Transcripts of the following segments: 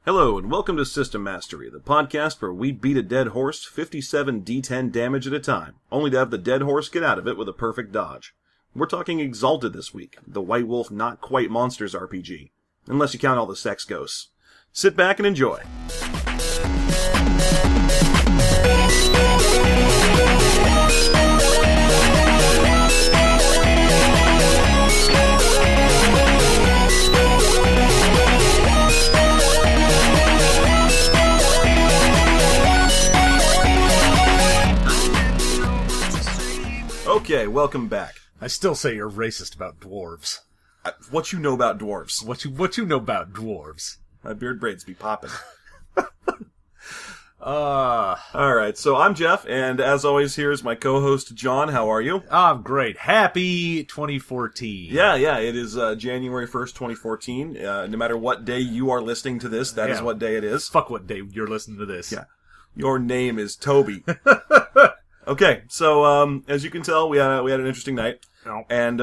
Hello, and welcome to System Mastery, the podcast where we beat a dead horse 57 d10 damage at a time, only to have the dead horse get out of it with a perfect dodge. We're talking Exalted this week, the White Wolf Not Quite Monsters RPG, unless you count all the sex ghosts. Sit back and enjoy. Okay, welcome back. I still say you're racist about dwarves. What you know about dwarves? What you know about dwarves? My beard braids be popping. Alright, so I'm Jeff, and as always, here's my co-host, John. How are you? I'm great. Happy 2014. Yeah, it is January 1st, 2014. No matter what day you are listening to this, that is what day it is. Fuck what day you're listening to this. Yeah. Your name is Toby. Okay, so as you can tell, we had an interesting night, and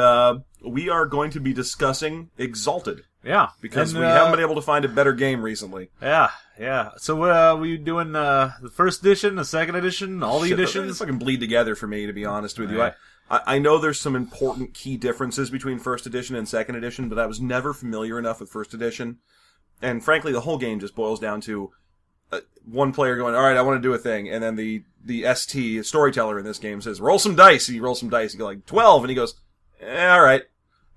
we are going to be discussing Exalted. Yeah, because we haven't been able to find a better game recently. Yeah. So we doing the first edition, the second edition, all the editions? They fucking bleed together for me, to be honest with you. I know there's some important key differences between first edition and second edition, but I was never familiar enough with first edition, and frankly, the whole game just boils down to one player going, all right, I want to do a thing, and then the ST storyteller in this game says, roll some dice. And you roll some dice. You go like 12, and he goes, all right.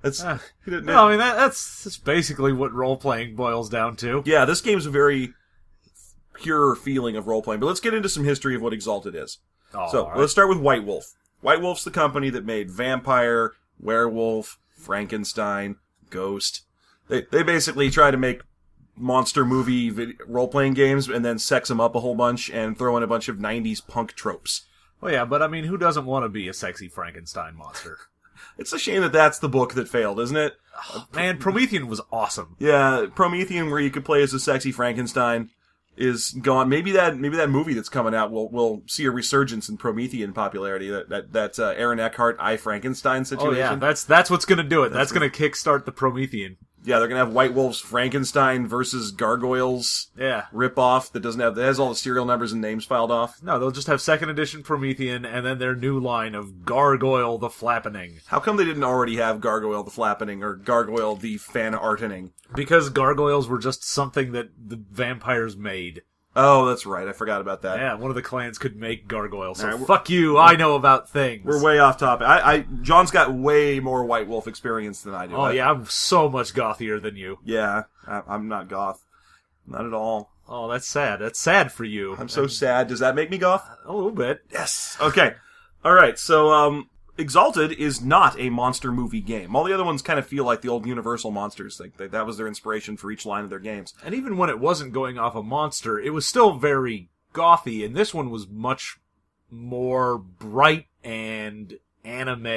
That's that's basically what role playing boils down to. Yeah, this game's a very pure feeling of role playing. But let's get into some history of what Exalted is. Let's start with White Wolf. White Wolf's the company that made Vampire, Werewolf, Frankenstein, Ghost. They basically try to make monster movie role-playing games and then sex them up a whole bunch and throw in a bunch of 90s punk tropes. Well, yeah, but I mean, who doesn't want to be a sexy Frankenstein monster? It's a shame that that's the book that failed, isn't it? Oh, man, Promethean was awesome. Yeah, Promethean, where you could play as a sexy Frankenstein, is gone. Maybe that movie that's coming out will see a resurgence in Promethean popularity. That Aaron Eckhart, I, Frankenstein situation. Oh yeah, that's what's gonna do it. That's gonna kickstart the Promethean. Yeah, they're gonna have White Wolf's Frankenstein versus Gargoyles rip-off that has all the serial numbers and names filed off. No, they'll just have second edition Promethean and then their new line of Gargoyle the Flappening. How come they didn't already have Gargoyle the Flappening or Gargoyle the Fan-Artening? Because gargoyles were just something that the vampires made. Oh, that's right. I forgot about that. Yeah, one of the clans could make gargoyles. So fuck you, I know about things. We're way off topic. John's got way more White Wolf experience than I do. Oh, yeah, I'm so much gothier than you. Yeah, I'm not goth. Not at all. Oh, that's sad. That's sad for you. I'm so sad. Does that make me goth? A little bit. Yes. Okay. All right, so, Exalted is not a monster movie game. All the other ones kind of feel like the old Universal monsters. That was their inspiration for each line of their games. And even when it wasn't going off a monster, it was still very gothy, and this one was much more bright and anime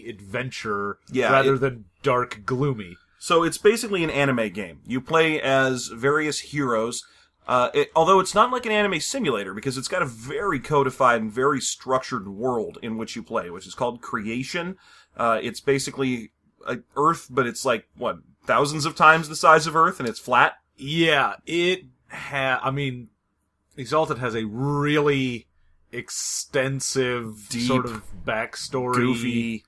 adventure rather than dark gloomy. So it's basically an anime game. You play as various heroes. Although it's not like an anime simulator, because it's got a very codified and very structured world in which you play, which is called Creation. It's basically Earth, but it's like, thousands of times the size of Earth, and it's flat? Yeah, Exalted has a really extensive, deep, sort of backstory. Goofy.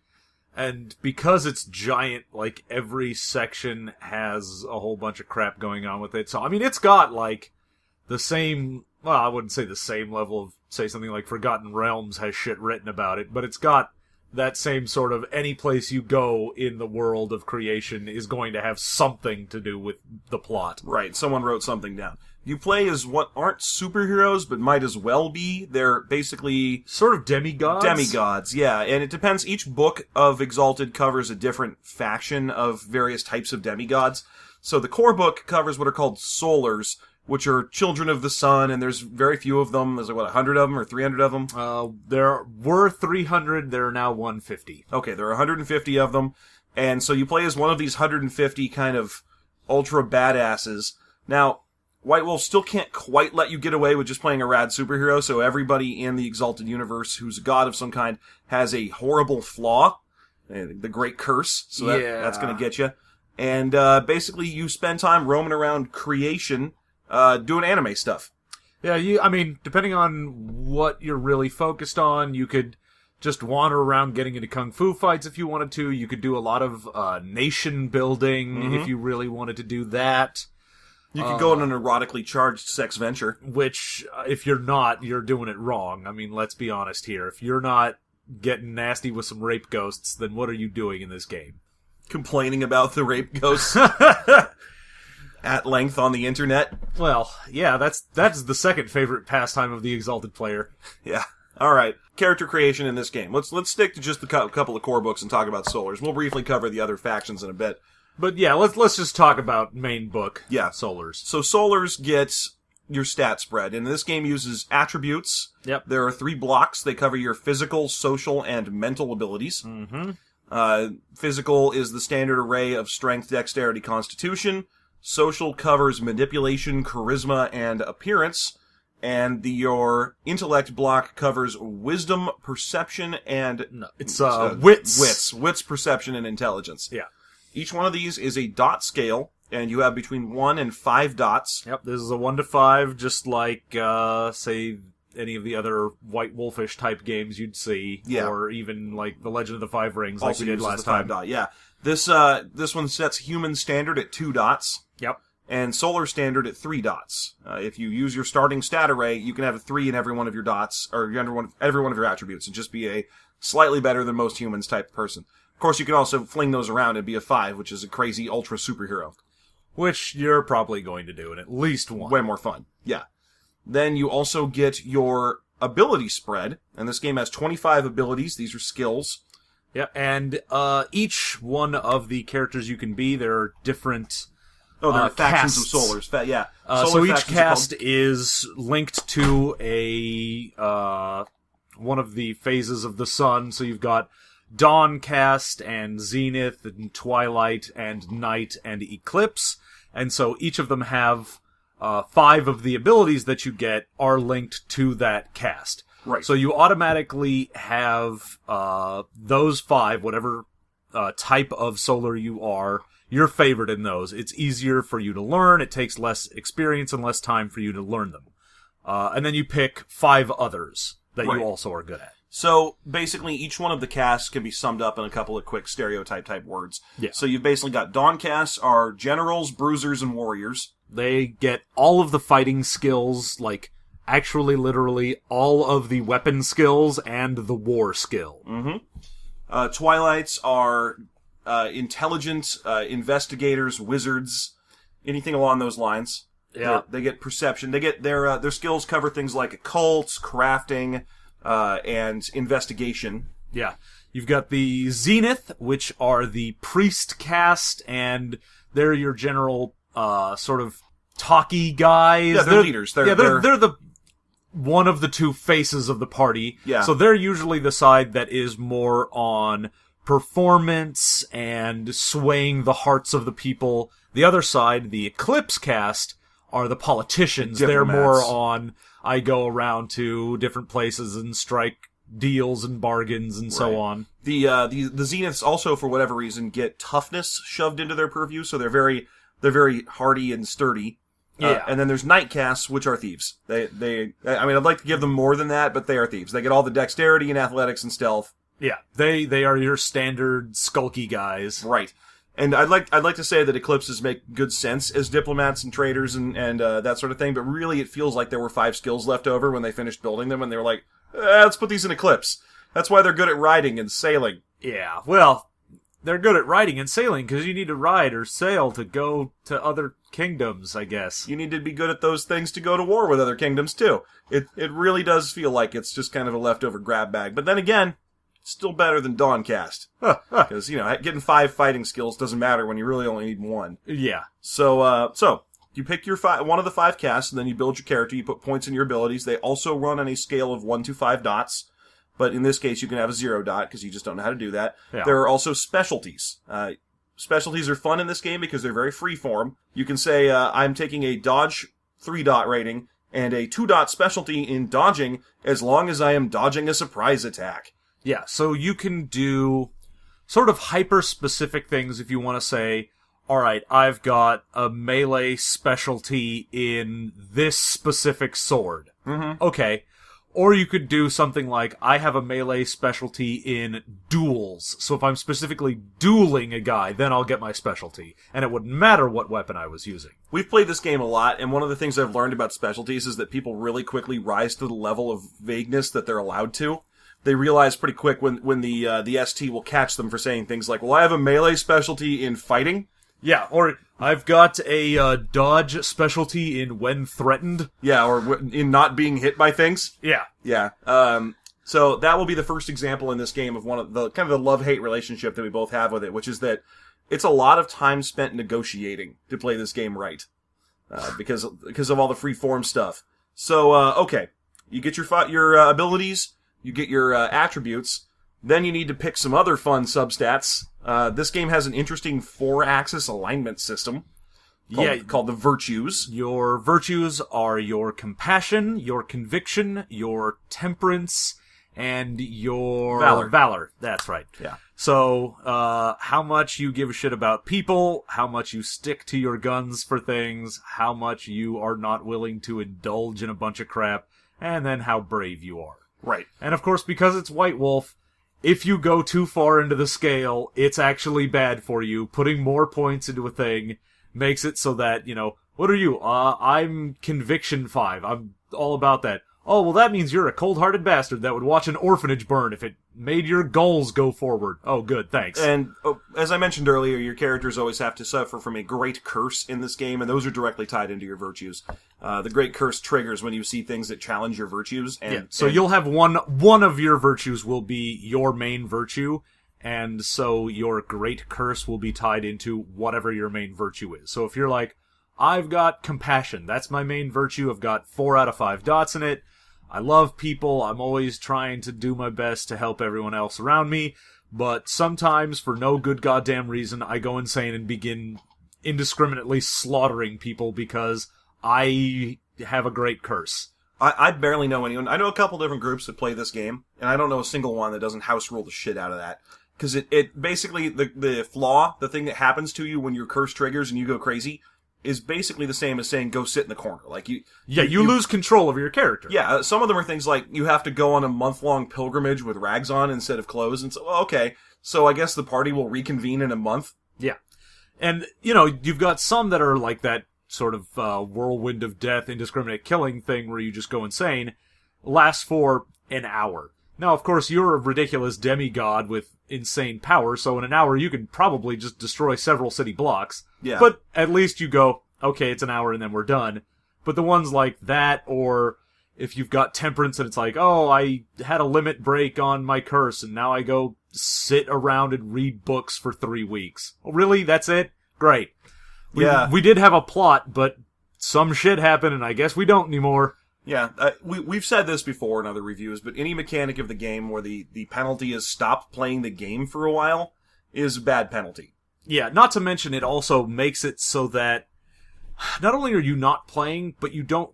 And because it's giant, like, every section has a whole bunch of crap going on with it. So, it's got, like, the same, well, I wouldn't say the same level of, say, something like Forgotten Realms has shit written about it, but it's got that same sort of, any place you go in the world of Creation is going to have something to do with the plot. Right, someone wrote something down. You play as what aren't superheroes, but might as well be. They're basically sort of demigods? Demigods, yeah, and it depends. Each book of Exalted covers a different faction of various types of demigods. So the core book covers what are called solars, which are children of the sun, and there's very few of them. There's 100 of them or 300 of them? There were 300, there are now 150. Okay, there are 150 of them, and so you play as one of these 150 kind of ultra badasses. Now, White Wolf still can't quite let you get away with just playing a rad superhero, so everybody in the Exalted universe who's a god of some kind has a horrible flaw, the Great Curse, so that's going to get you. And basically you spend time roaming around Creation doing anime stuff. Yeah, I mean, depending on what you're really focused on, you could just wander around getting into kung fu fights if you wanted to. You could do a lot of nation building if you really wanted to do that. You could go on an erotically charged sex venture. Which, if you're not, you're doing it wrong. I mean, let's be honest here. If you're not getting nasty with some rape ghosts, then what are you doing in this game? Complaining about the rape ghosts at length on the internet. Well, yeah, that's the second favorite pastime of the Exalted player. Yeah. All right. Character creation in this game. Let's stick to just a couple of core books and talk about Solars. We'll briefly cover the other factions in a bit. But yeah, let's just talk about main book. Yeah. Solars. So Solars gets your stat spread, and this game uses attributes. Yep. There are 3 blocks. They cover your physical, social, and mental abilities. Physical is the standard array of strength, dexterity, constitution. Social covers manipulation, charisma, and appearance. And your intellect block covers wisdom, perception, and... No, it's wits. Wits, perception, and intelligence. Yeah. Each one of these is a dot scale, and you have between 1 and 5 dots. Yep, this is a 1 to 5, just like, say, any of the other White Wolfish type games you'd see. Yeah. Or even, like, The Legend of the Five Rings, Also like we did last the 5 time. dot, yeah. This one sets human standard at 2 dots. Yep. And solar standard at 3 dots. If you use your starting stat array, you can have a 3 in every one of your dots, or every one of your attributes, and just be a slightly better than most humans type person. Of course, you can also fling those around and be a 5, which is a crazy ultra superhero. Which you're probably going to do in at least one. Way more fun. Yeah. Then you also get your ability spread, and this game has 25 abilities. These are skills. Yeah, and each one of the characters you can be, there are different... Oh, there are factions casts. of Solars. Yeah. So each cast is linked to a one of the phases of the sun. So you've got Dawn cast and Zenith and Twilight and Night and Eclipse. And so each of them have 5 of the abilities that you get are linked to that cast. Right. So you automatically have those 5, whatever type of Solar you are, you're favored in those. It's easier for you to learn. It takes less experience and less time for you to learn them. And then you pick 5 others that you also are good at. So, basically, each one of the casts can be summed up in a couple of quick stereotype-type words. Yeah. So you've basically got Dawn casts are generals, bruisers, and warriors. They get all of the fighting skills, like, actually, literally, all of the weapon skills and the war skill. Twilights are intelligent, investigators, wizards, anything along those lines. Yeah. They get perception. They get their skills cover things like occults, crafting, and investigation. Yeah. You've got the Zenith, which are the priest caste, and they're your general, sort of talky guys. Yeah, they're leaders. They're the one of the 2 faces of the party. Yeah. So they're usually the side that is more on performance and swaying the hearts of the people. The other side, the Eclipse cast, are the politicians. Diplomats. They're more on, I go around to different places and strike deals and bargains and so on. The Zeniths also, for whatever reason, get toughness shoved into their purview, so they're very hardy and sturdy. Yeah. And then there's Nightcasts, which are thieves. I mean, I'd like to give them more than that, but they are thieves. They get all the dexterity and athletics and stealth. Yeah. They are your standard skulky guys. Right. And I'd like to say that Eclipses make good sense as diplomats and traders and that sort of thing, but really it feels like there were 5 skills left over when they finished building them, and they were like, let's put these in Eclipse. That's why they're good at riding and sailing. Yeah, well, they're good at riding and sailing because you need to ride or sail to go to other kingdoms, I guess. You need to be good at those things to go to war with other kingdoms, too. It really does feel like it's just kind of a leftover grab bag. But then again, still better than Dawncast. Because, getting 5 fighting skills doesn't matter when you really only need 1. Yeah. So you pick your one of the 5 casts, and then you build your character. You put points in your abilities. They also run on a scale of 1 to 5 dots. But in this case, you can have a 0 dot, because you just don't know how to do that. Yeah. There are also specialties. Specialties are fun in this game because they're very freeform. You can say, I'm taking a dodge 3-dot rating and a 2-dot specialty in dodging as long as I am dodging a surprise attack. Yeah, so you can do sort of hyper-specific things if you want to say, alright, I've got a melee specialty in this specific sword. Mm-hmm. Okay. Or you could do something like, I have a melee specialty in duels. So if I'm specifically dueling a guy, then I'll get my specialty. And it wouldn't matter what weapon I was using. We've played this game a lot, and one of the things I've learned about specialties is that people really quickly rise to the level of vagueness that they're allowed to. They realize pretty quick when the ST will catch them for saying things like, well, I have a melee specialty in fighting. Yeah, or I've got a dodge specialty in when threatened. Yeah, or in not being hit by things. Yeah. Yeah. So that will be the first example in this game of one of the kind of the love-hate relationship that we both have with it, which is that it's a lot of time spent negotiating to play this game right, because of all the free form stuff. So okay, you get your abilities, you get your attributes. Then you need to pick some other fun substats. This game has an interesting 4-axis alignment system called the virtues. Your virtues are your compassion, your conviction, your temperance, and your valor. That's right. Yeah. So, how much you give a shit about people, how much you stick to your guns for things, how much you are not willing to indulge in a bunch of crap, and then how brave you are. Right. And of course, because it's White Wolf, if you go too far into the scale, it's actually bad for you. Putting more points into a thing makes it so that, what are you? I'm Conviction 5. I'm all about that. Oh, well, that means you're a cold-hearted bastard that would watch an orphanage burn if it made your goals go forward. Oh, good, thanks. And as I mentioned earlier, your characters always have to suffer from a great curse in this game, and those are directly tied into your virtues. The great curse triggers when you see things that challenge your virtues. So you'll have one of your virtues will be your main virtue, and so your great curse will be tied into whatever your main virtue is. So if you're like, I've got compassion, that's my main virtue, I've got 4 out of 5 dots in it, I love people, I'm always trying to do my best to help everyone else around me, but sometimes, for no good goddamn reason, I go insane and begin indiscriminately slaughtering people because I have a great curse. I barely know anyone. I know a couple different groups that play this game, and I don't know a single one that doesn't house rule the shit out of that. Because it basically, the flaw, the thing that happens to you when your curse triggers and you go crazy, is basically the same as saying go sit in the corner. Like you lose control of your character. Yeah, some of them are things like you have to go on a month-long pilgrimage with rags on instead of clothes, and so okay, so I guess the party will reconvene in a month. Yeah, and you've got some that are like that sort of whirlwind of death, indiscriminate killing thing where you just go insane, lasts for an hour. Now, of course, you're a ridiculous demigod with insane power, so in an hour you can probably just destroy several city blocks. Yeah. But at least you go, okay, it's an hour and then we're done. But the ones like that, or if you've got temperance and it's like, oh, I had a limit break on my curse and now I go sit around and read books for 3 weeks. Oh, really? That's it? Great. We did have a plot, but some shit happened and I guess we don't anymore. Yeah, we've said this before in other reviews, but any mechanic of the game where the penalty is stop playing the game for a while is a bad penalty. Yeah, not to mention it also makes it so that not only are you not playing, but you don't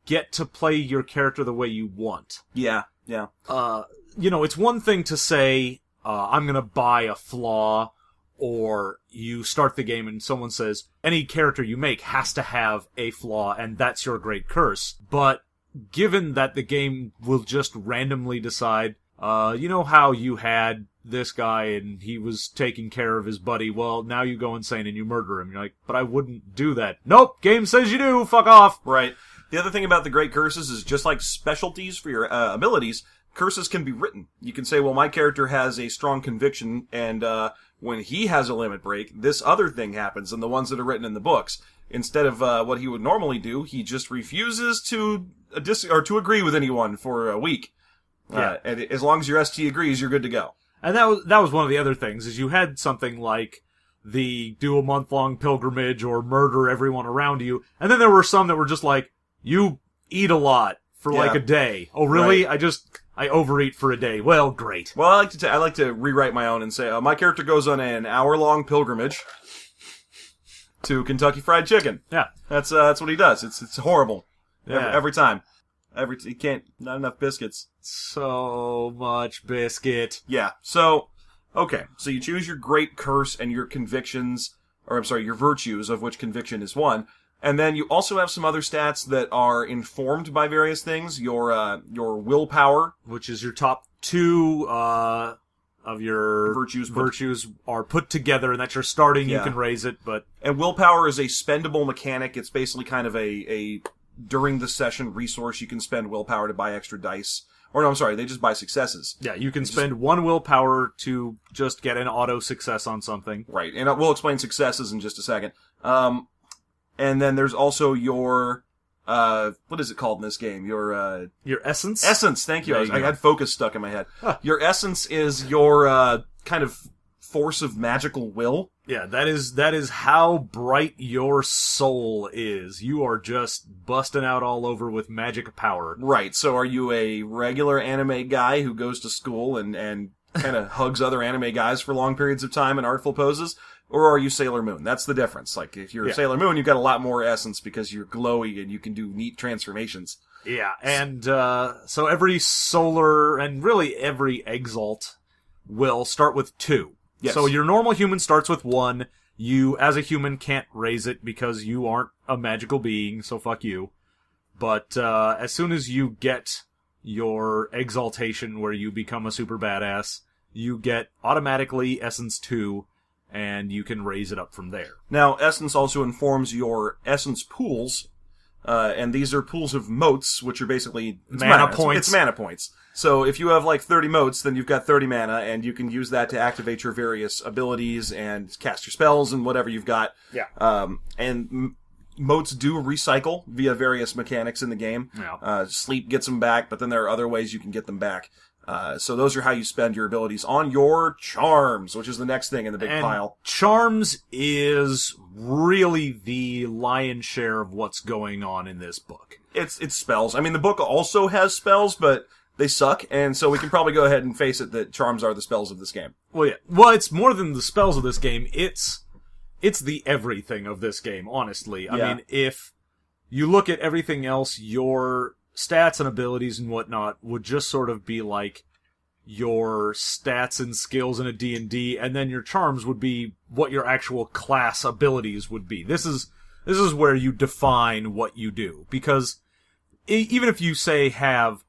get to play your character the way you want. Yeah. It's one thing to say, I'm gonna buy a flaw, or you start the game and someone says, any character you make has to have a flaw, and that's your great curse. But given that the game will just randomly decide, you know how you had this guy and he was taking care of his buddy, well, now you go insane and you murder him. You're like, but I wouldn't do that. Nope, game says you do, fuck off! Right. The other thing about the great curses is just like specialties for your abilities, curses can be written. You can say, well, my character has a strong conviction, and when he has a limit break, this other thing happens, and the ones that are written in the books. Instead of what he would normally do, he just refuses to agree with anyone for a week. Yeah. And as long as your ST agrees, you're good to go. And that was one of the other things, is you had something like the do a month-long pilgrimage or murder everyone around you, and then there were some that were just like, you eat a lot for like a day. Oh, really? Right. I overeat for a day. Well, great. Well, I like to rewrite my own and say, my character goes on an hour-long pilgrimage to Kentucky Fried Chicken. Yeah. That's what he does. It's horrible. Yeah. Every time. He can't, not enough biscuits. So much biscuit. Yeah. So, okay. So you choose your great curse and your convictions. your virtues, of which conviction is one. And then you also have some other stats that are informed by various things. Your willpower, which is your top two of your virtues are put together, and that's your starting. You can raise it, and willpower is a spendable mechanic. It's basically kind of a during the session resource. You can spend willpower to buy extra dice. Or no, I'm sorry, they just buy successes. Yeah, you can spend one willpower to just get an auto success on something. Right, and we'll explain successes in just a second. And then there's also your, what is it called in this game? Your essence? Essence, thank you. I had focus stuck in my head. Huh. Your essence is your, kind of force of magical will. Yeah, that is how bright your soul is. You are just busting out all over with magic power. Right, so are you a regular anime guy who goes to school and kind of hugs other anime guys for long periods of time in artful poses? Or are you Sailor Moon? That's the difference. Like, if you're Sailor Moon, you've got a lot more essence because you're glowy and you can do neat transformations. Yeah, and so every solar, and really every Exalt, will start with 2. Yes. So your normal human starts with 1. You, as a human, can't raise it because you aren't a magical being, so fuck you. But as soon as you get your exaltation, where you become a super badass, you get automatically Essence 2, and you can raise it up from there. Now, Essence also informs your Essence pools, and these are pools of motes, which are basically mana points. It's mana points. So if you have like 30 motes, then you've got 30 mana, and you can use that to activate your various abilities and cast your spells and whatever you've got. Yeah. And motes do recycle via various mechanics in the game. Yeah. Sleep gets them back, but then there are other ways you can get them back. So those are how you spend your abilities on your charms, which is the next thing in the big pile. Charms is really the lion's share of what's going on in this book. It's spells. I mean, the book also has spells, but they suck, and so we can probably go ahead and face it that charms are the spells of this game. Well, yeah. Well, it's more than the spells of this game. It's the everything of this game, honestly. I mean, if you look at everything else, your stats and abilities and whatnot would just sort of be like your stats and skills in a D&D, and then your charms would be what your actual class abilities would be. This is where you define what you do, because even if you say have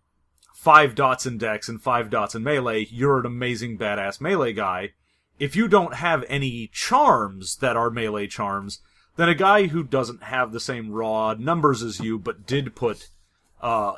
5 dots in dex and 5 dots in melee, you're an amazing badass melee guy. If you don't have any charms that are melee charms, then a guy who doesn't have the same raw numbers as you, but did put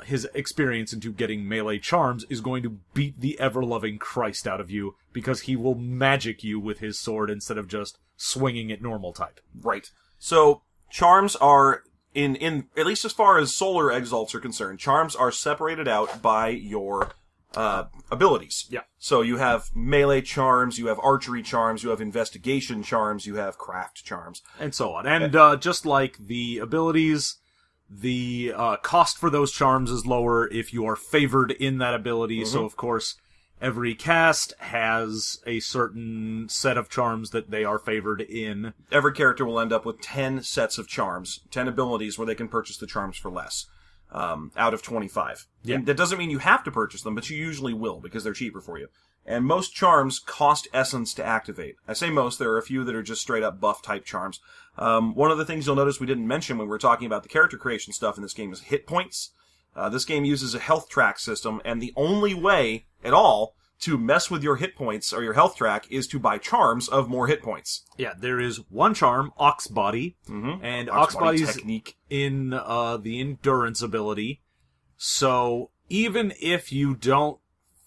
his experience into getting melee charms, is going to beat the ever-loving Christ out of you, because he will magic you with his sword instead of just swinging it normal type. Right. So, charms are, in at least as far as solar exalts are concerned, charms are separated out by your abilities. Yeah. So you have melee charms, you have archery charms, you have investigation charms, you have craft charms. And so on. And just like the abilities, the cost for those charms is lower if you are favored in that ability. Mm-hmm. So, of course, every cast has a certain set of charms that they are favored in. Every character will end up with 10 sets of charms, 10 abilities where they can purchase the charms for less, out of 25. Yeah. And that doesn't mean you have to purchase them, but you usually will, because they're cheaper for you. And most charms cost essence to activate. I say most, there are a few that are just straight up buff type charms. One of the things you'll notice we didn't mention when we were talking about the character creation stuff in this game is hit points. This game uses a health track system, and the only way at all to mess with your hit points or your health track is to buy charms of more hit points. Yeah, there is one charm, Ox Body, and Ox Body's technique in the endurance ability. So even if you don't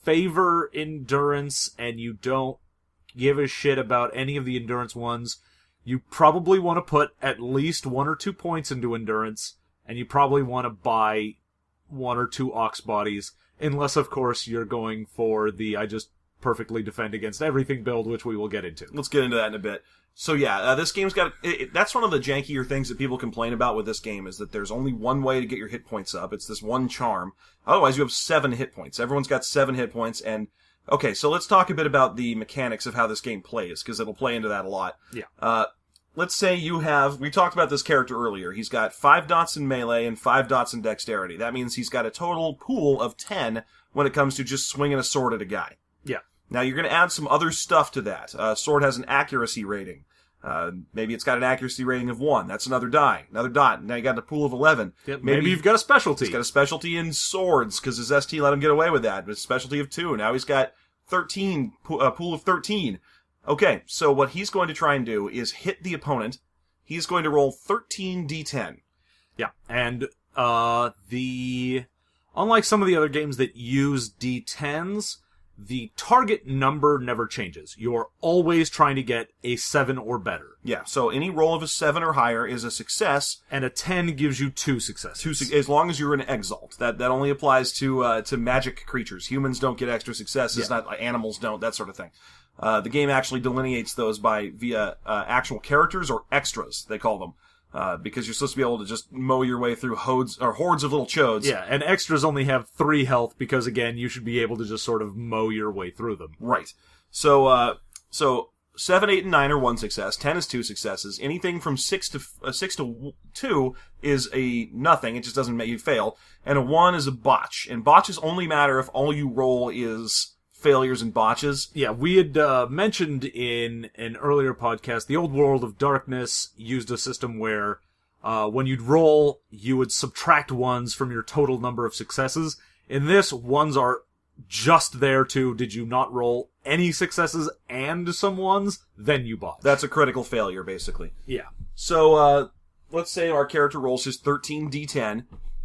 favor endurance and you don't give a shit about any of the endurance ones, you probably want to put at least 1 or 2 points into endurance, and you probably want to buy 1 or 2 Ox Bodies, unless, of course, you're going for the I just perfectly defend against everything build, which we will get into. Let's get into that in a bit. So yeah, this game's got... that's one of the jankier things that people complain about with this game, is that there's only one way to get your hit points up. It's this one charm. Otherwise, you have 7 hit points. Everyone's got 7 hit points, and... Okay, so let's talk a bit about the mechanics of how this game plays, because it'll play into that a lot. Yeah. Let's say you have... We talked about this character earlier. He's got 5 dots in melee and 5 dots in dexterity. That means he's got a total pool of 10 when it comes to just swinging a sword at a guy. Yeah. Now, you're going to add some other stuff to that. Sword has an accuracy rating. Maybe it's got an accuracy rating of 1. That's another die. Another dot. Now you got a pool of 11. Yep, maybe you've got a specialty. He's got a specialty in swords, because his ST let him get away with that. But a specialty of 2. Now he's got 13, a pool of 13. Okay, so what he's going to try and do is hit the opponent. He's going to roll 13 d10. Yeah, and unlike some of the other games that use d10s, the target number never changes. You're always trying to get a 7 or better. Yeah, so any roll of a 7 or higher is a success. And a 10 gives you 2 successes. As long as you're an Exalt. That only applies to magic creatures. Humans don't get extra successes, not animals don't, that sort of thing. The game actually delineates those via actual characters or extras, they call them. Because you're supposed to be able to just mow your way through hordes of little chodes. Yeah, and extras only have 3 health because, again, you should be able to just sort of mow your way through them. Right. So 7, 8, and 9 are 1 success. 10 is 2 successes. Anything from 6 to 2 is a nothing. It just doesn't make you fail. And a 1 is a botch. And botches only matter if all you roll is failures and botches. Yeah, we had mentioned in an earlier podcast, the old World of Darkness used a system where when you'd roll, you would subtract 1s from your total number of successes. In this, 1s are just there to, did you not roll any successes and some 1s, then you botch. That's a critical failure, basically. Yeah. So, let's say our character rolls his 13 d10,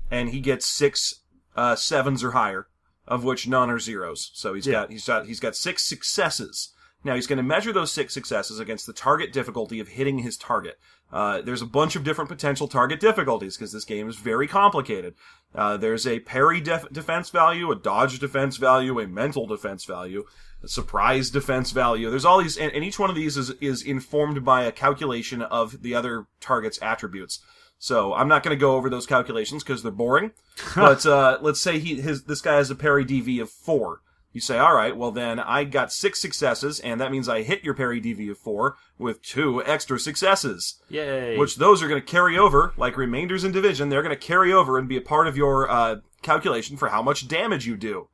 and he gets 6 7s or higher, of which none are 0s. So he's got 6 successes. Now he's going to measure those 6 successes against the target difficulty of hitting his target. There's a bunch of different potential target difficulties because this game is very complicated. There's a parry defense value, a dodge defense value, a mental defense value, a surprise defense value. There's all these, and each one of these is informed by a calculation of the other target's attributes. So I'm not going to go over those calculations because they're boring. But let's say this guy has a parry DV of 4. You say, all right, well then I got 6 successes, and that means I hit your parry DV of 4 with 2 extra successes. Yay! Which those are going to carry over, like remainders in division. They're going to carry over and be a part of your calculation for how much damage you do.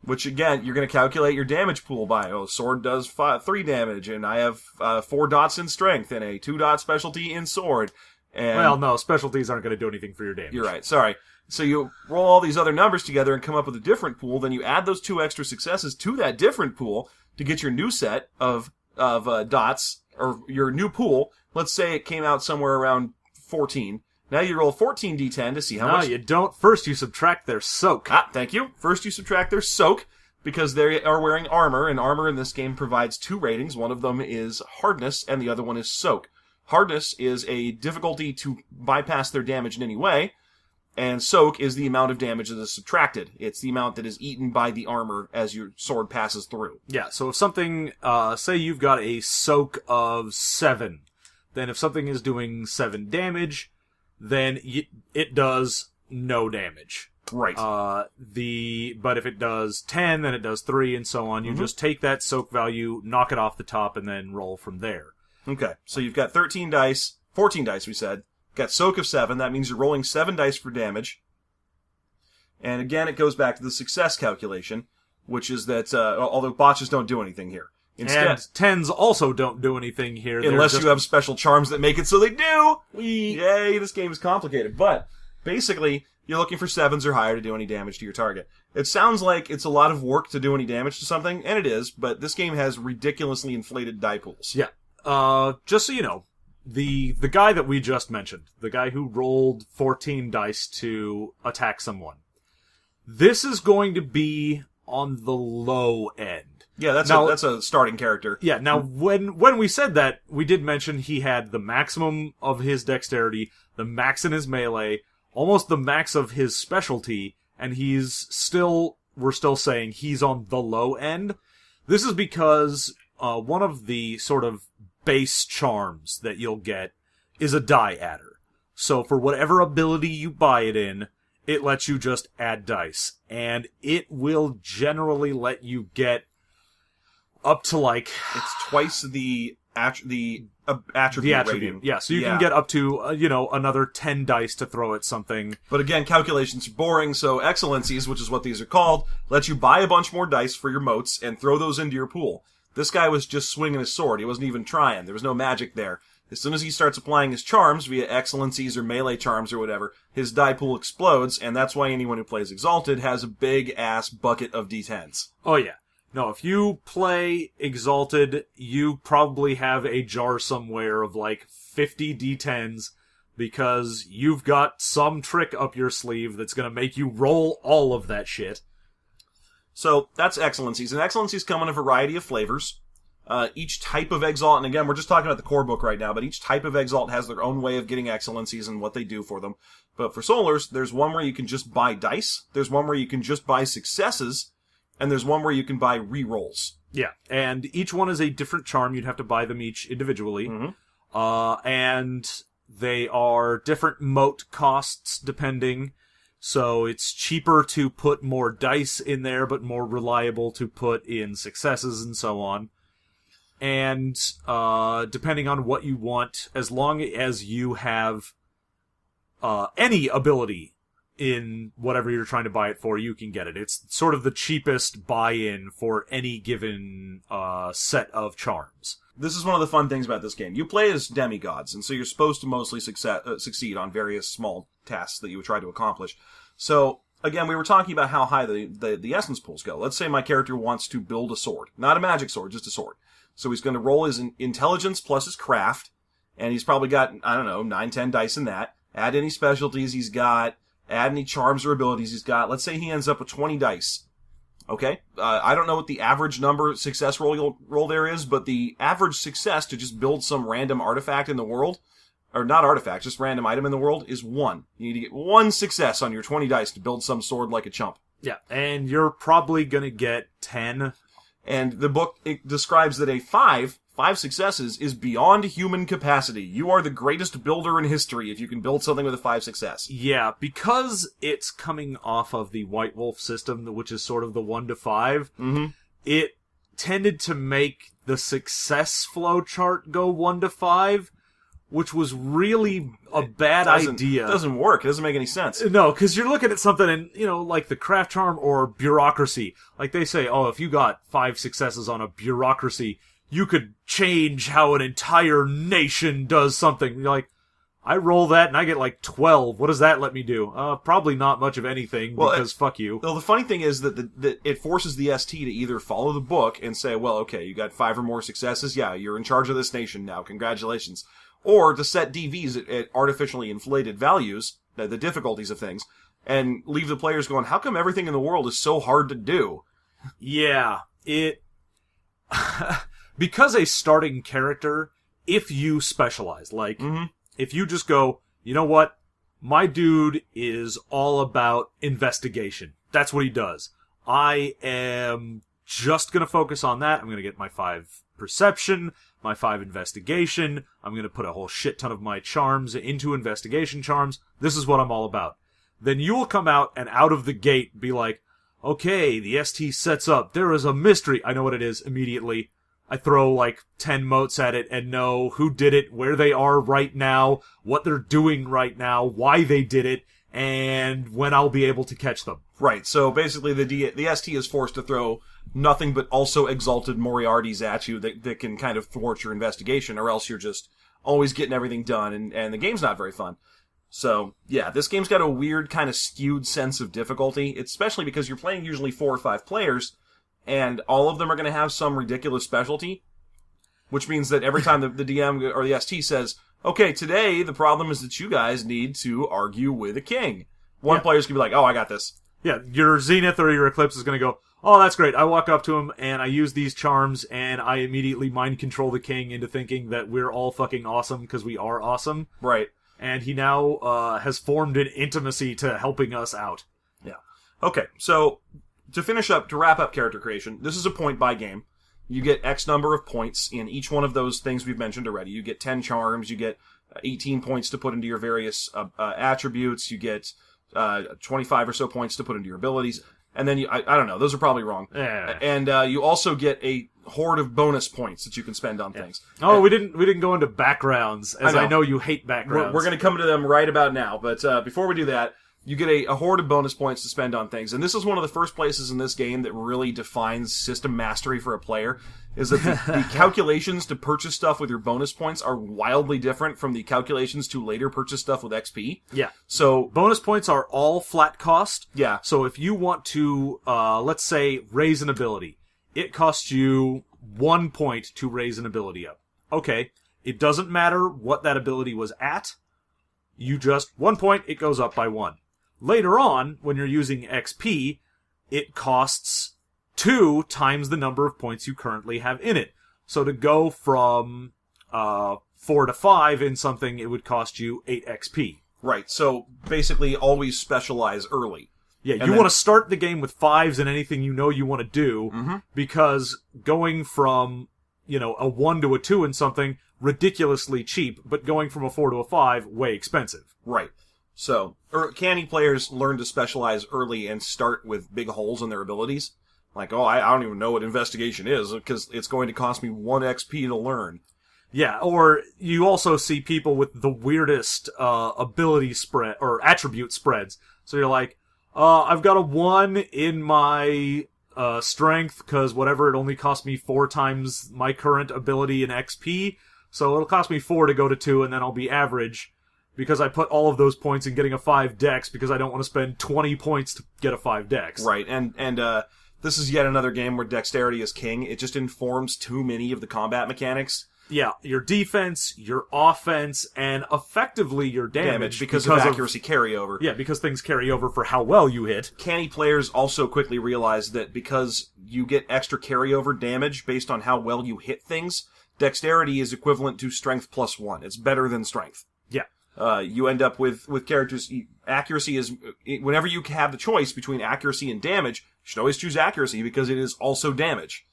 Which again, you're going to calculate your damage pool by. Oh, sword does 3 damage, and I have 4 dots in strength and a 2-dot specialty in sword. And well, no, specialties aren't going to do anything for your damage. You're right, sorry. So you roll all these other numbers together and come up with a different pool, then you add those 2 extra successes to that different pool to get your new set of dots, or your new pool. Let's say it came out somewhere around 14. Now you roll 14 d10 to see how much... No, you don't. First you subtract their soak. Thank you. First you subtract their soak, because they are wearing armor, and armor in this game provides 2 ratings. One of them is hardness, and the other one is soak. Hardness is a difficulty to bypass their damage in any way, and soak is the amount of damage that is subtracted. It's the amount that is eaten by the armor as your sword passes through. Yeah, so if something, say you've got a soak of 7, then if something is doing 7 damage, then it does no damage. Right. But if it does 10, then it does 3, and so on. You just take that soak value, knock it off the top, and then roll from there. Okay, so you've got 14 dice we said. Got soak of 7, that means you're rolling 7 dice for damage. And again, it goes back to the success calculation, which is that, although botches don't do anything here. Instead, and 10s also don't do anything here. Unless you have special charms that make it so they do! Yay, this game is complicated. But, basically, you're looking for 7s or higher to do any damage to your target. It sounds like it's a lot of work to do any damage to something, and it is, but this game has ridiculously inflated die pools. Yeah. Just so you know, the guy that we just mentioned, the guy who rolled 14 dice to attack someone, this is going to be on the low end. Yeah, that's a starting character. Yeah, now when we said that, we did mention he had the maximum of his dexterity, the max in his melee, almost the max of his specialty, and we're still saying he's on the low end. This is because one of the sort of base charms that you'll get is a die adder. So for whatever ability you buy it in, it lets you just add dice. And it will generally let you get up to like... It's twice the attribute rating. Yeah, so you can get up to, another 10 dice to throw at something. But again, calculations are boring, so excellencies, which is what these are called, let you buy a bunch more dice for your motes and throw those into your pool. This guy was just swinging his sword. He wasn't even trying. There was no magic there. As soon as he starts applying his charms via excellencies or melee charms or whatever, his die pool explodes, and that's why anyone who plays Exalted has a big-ass bucket of D10s. Oh, yeah. No, if you play Exalted, you probably have a jar somewhere of like 50 D10s because you've got some trick up your sleeve that's going to make you roll all of that shit. So that's excellencies, and excellencies come in a variety of flavors. Each type of Exalt, and again, we're just talking about the core book right now, but each type of Exalt has their own way of getting excellencies and what they do for them. But for Solars, there's one where you can just buy dice, there's one where you can just buy successes, and there's one where you can buy re-rolls. Yeah, and each one is a different charm. You'd have to buy them each individually. Mm-hmm. And they are different moat costs depending. So it's cheaper to put more dice in there, but more reliable to put in successes and so on. And depending on what you want, as long as you have any ability in whatever you're trying to buy it for, you can get it. It's sort of the cheapest buy-in for any given set of charms. This is one of the fun things about this game. You play as demigods, and so you're supposed to mostly succeed on various small tasks that you would try to accomplish. So, again, we were talking about how high the essence pools go. Let's say my character wants to build a sword. Not a magic sword, just a sword. So he's going to roll his intelligence plus his craft, and he's probably got, 9, 10 dice in that. Add any specialties he's got, add any charms or abilities he's got. Let's say he ends up with 20 dice. Okay? I don't know what the average number success roll there is, but the average success to just build some random artifact in the world, or not artifact, just random item in the world, is 1. You need to get 1 success on your 20 dice to build some sword like a chump. Yeah, and you're probably going to get 10. And the book describes that a 5 successes, is beyond human capacity. You are the greatest builder in history if you can build something with a 5 success. Yeah, because it's coming off of the White Wolf system, which is sort of the 1 to 5, it tended to make the success flow chart go 1 to 5, which was really a bad idea. It doesn't work. It doesn't make any sense. No, because you're looking at something and, like the craft charm or bureaucracy. Like they say, if you got 5 successes on a bureaucracy, you could change how an entire nation does something. You're like, I roll that and I get like 12. What does that let me do? Probably not much of anything, because fuck you. Well, the funny thing is that it forces the ST to either follow the book and say, well, okay, you got 5 or more successes. Yeah, you're in charge of this nation now. Congratulations. Or to set DVs at artificially inflated values, the difficulties of things, and leave the players going, how come everything in the world is so hard to do? Yeah, because a starting character, if you specialize, like, if you just go, you know what, my dude is all about investigation. That's what he does. I am just going to focus on that. I'm going to get my 5 perception, my 5 investigation. I'm going to put a whole shit ton of my charms into investigation charms. This is what I'm all about. Then you will come out and out of the gate be like, okay, the ST sets up. There is a mystery. I know what it is immediately. I throw like 10 motes at it and know who did it, where they are right now, what they're doing right now, why they did it, and when I'll be able to catch them. Right, so basically the ST is forced to throw nothing but also exalted Moriartys at you that can kind of thwart your investigation, or else you're just always getting everything done, and the game's not very fun. So, yeah, this game's got a weird kind of skewed sense of difficulty, especially because you're playing usually 4 or 5 players, and all of them are going to have some ridiculous specialty, which means that every time the DM or the ST says, okay, today the problem is that you guys need to argue with a king. One player's going to be like, oh, I got this. Yeah, your Zenith or your Eclipse is going to go, oh, that's great. I walk up to him and I use these charms and I immediately mind control the king into thinking that we're all fucking awesome because we are awesome. Right. And he now has formed an intimacy to helping us out. Yeah. Okay, so to wrap up character creation, this is a point-by game. You get X number of points in each one of those things we've mentioned already. You get 10 charms, you get 18 points to put into your various attributes, you get 25 or so points to put into your abilities, and then I don't know, those are probably wrong. Yeah. And you also get a horde of bonus points that you can spend on things. Oh, we didn't go into backgrounds, as I know you hate backgrounds. We're going to come to them right about now, but before we do that, you get a horde of bonus points to spend on things. And this is one of the first places in this game that really defines system mastery for a player, is that the calculations to purchase stuff with your bonus points are wildly different from the calculations to later purchase stuff with XP. Yeah. So bonus points are all flat cost. Yeah. So if you want to, let's say, raise an ability, it costs you 1 point to raise an ability up. Okay. It doesn't matter what that ability was at. You just, 1 point, it goes up by 1. Later on, when you're using XP, it costs 2 times the number of points you currently have in it. So to go from 4 to 5 in something, it would cost you 8 XP. Right, so basically always specialize early. Yeah, you want to start the game with 5s in anything you know you want to do, because going from, a 1 to a 2 in something, ridiculously cheap, but going from a 4 to a 5, way expensive. Right. So, canny players learn to specialize early and start with big holes in their abilities. Like, I don't even know what investigation is, because it's going to cost me 1 XP to learn. Yeah, or you also see people with the weirdest ability spread, or attribute spreads. So you're like, I've got a 1 in my strength, because whatever, it only cost me 4 times my current ability in XP, so it'll cost me 4 to go to 2, and then I'll be average. Because I put all of those points in getting a 5 dex, because I don't want to spend 20 points to get a 5 dex. Right, and this is yet another game where dexterity is king. It just informs too many of the combat mechanics. Yeah, your defense, your offense, and effectively your damage. Because of accuracy carryover. Yeah, because things carry over for how well you hit. Canny players also quickly realize that because you get extra carryover damage based on how well you hit things, dexterity is equivalent to strength plus 1. It's better than strength. Yeah. You end up with characters. Accuracy is, whenever you have the choice between accuracy and damage, you should always choose accuracy because it is also damage.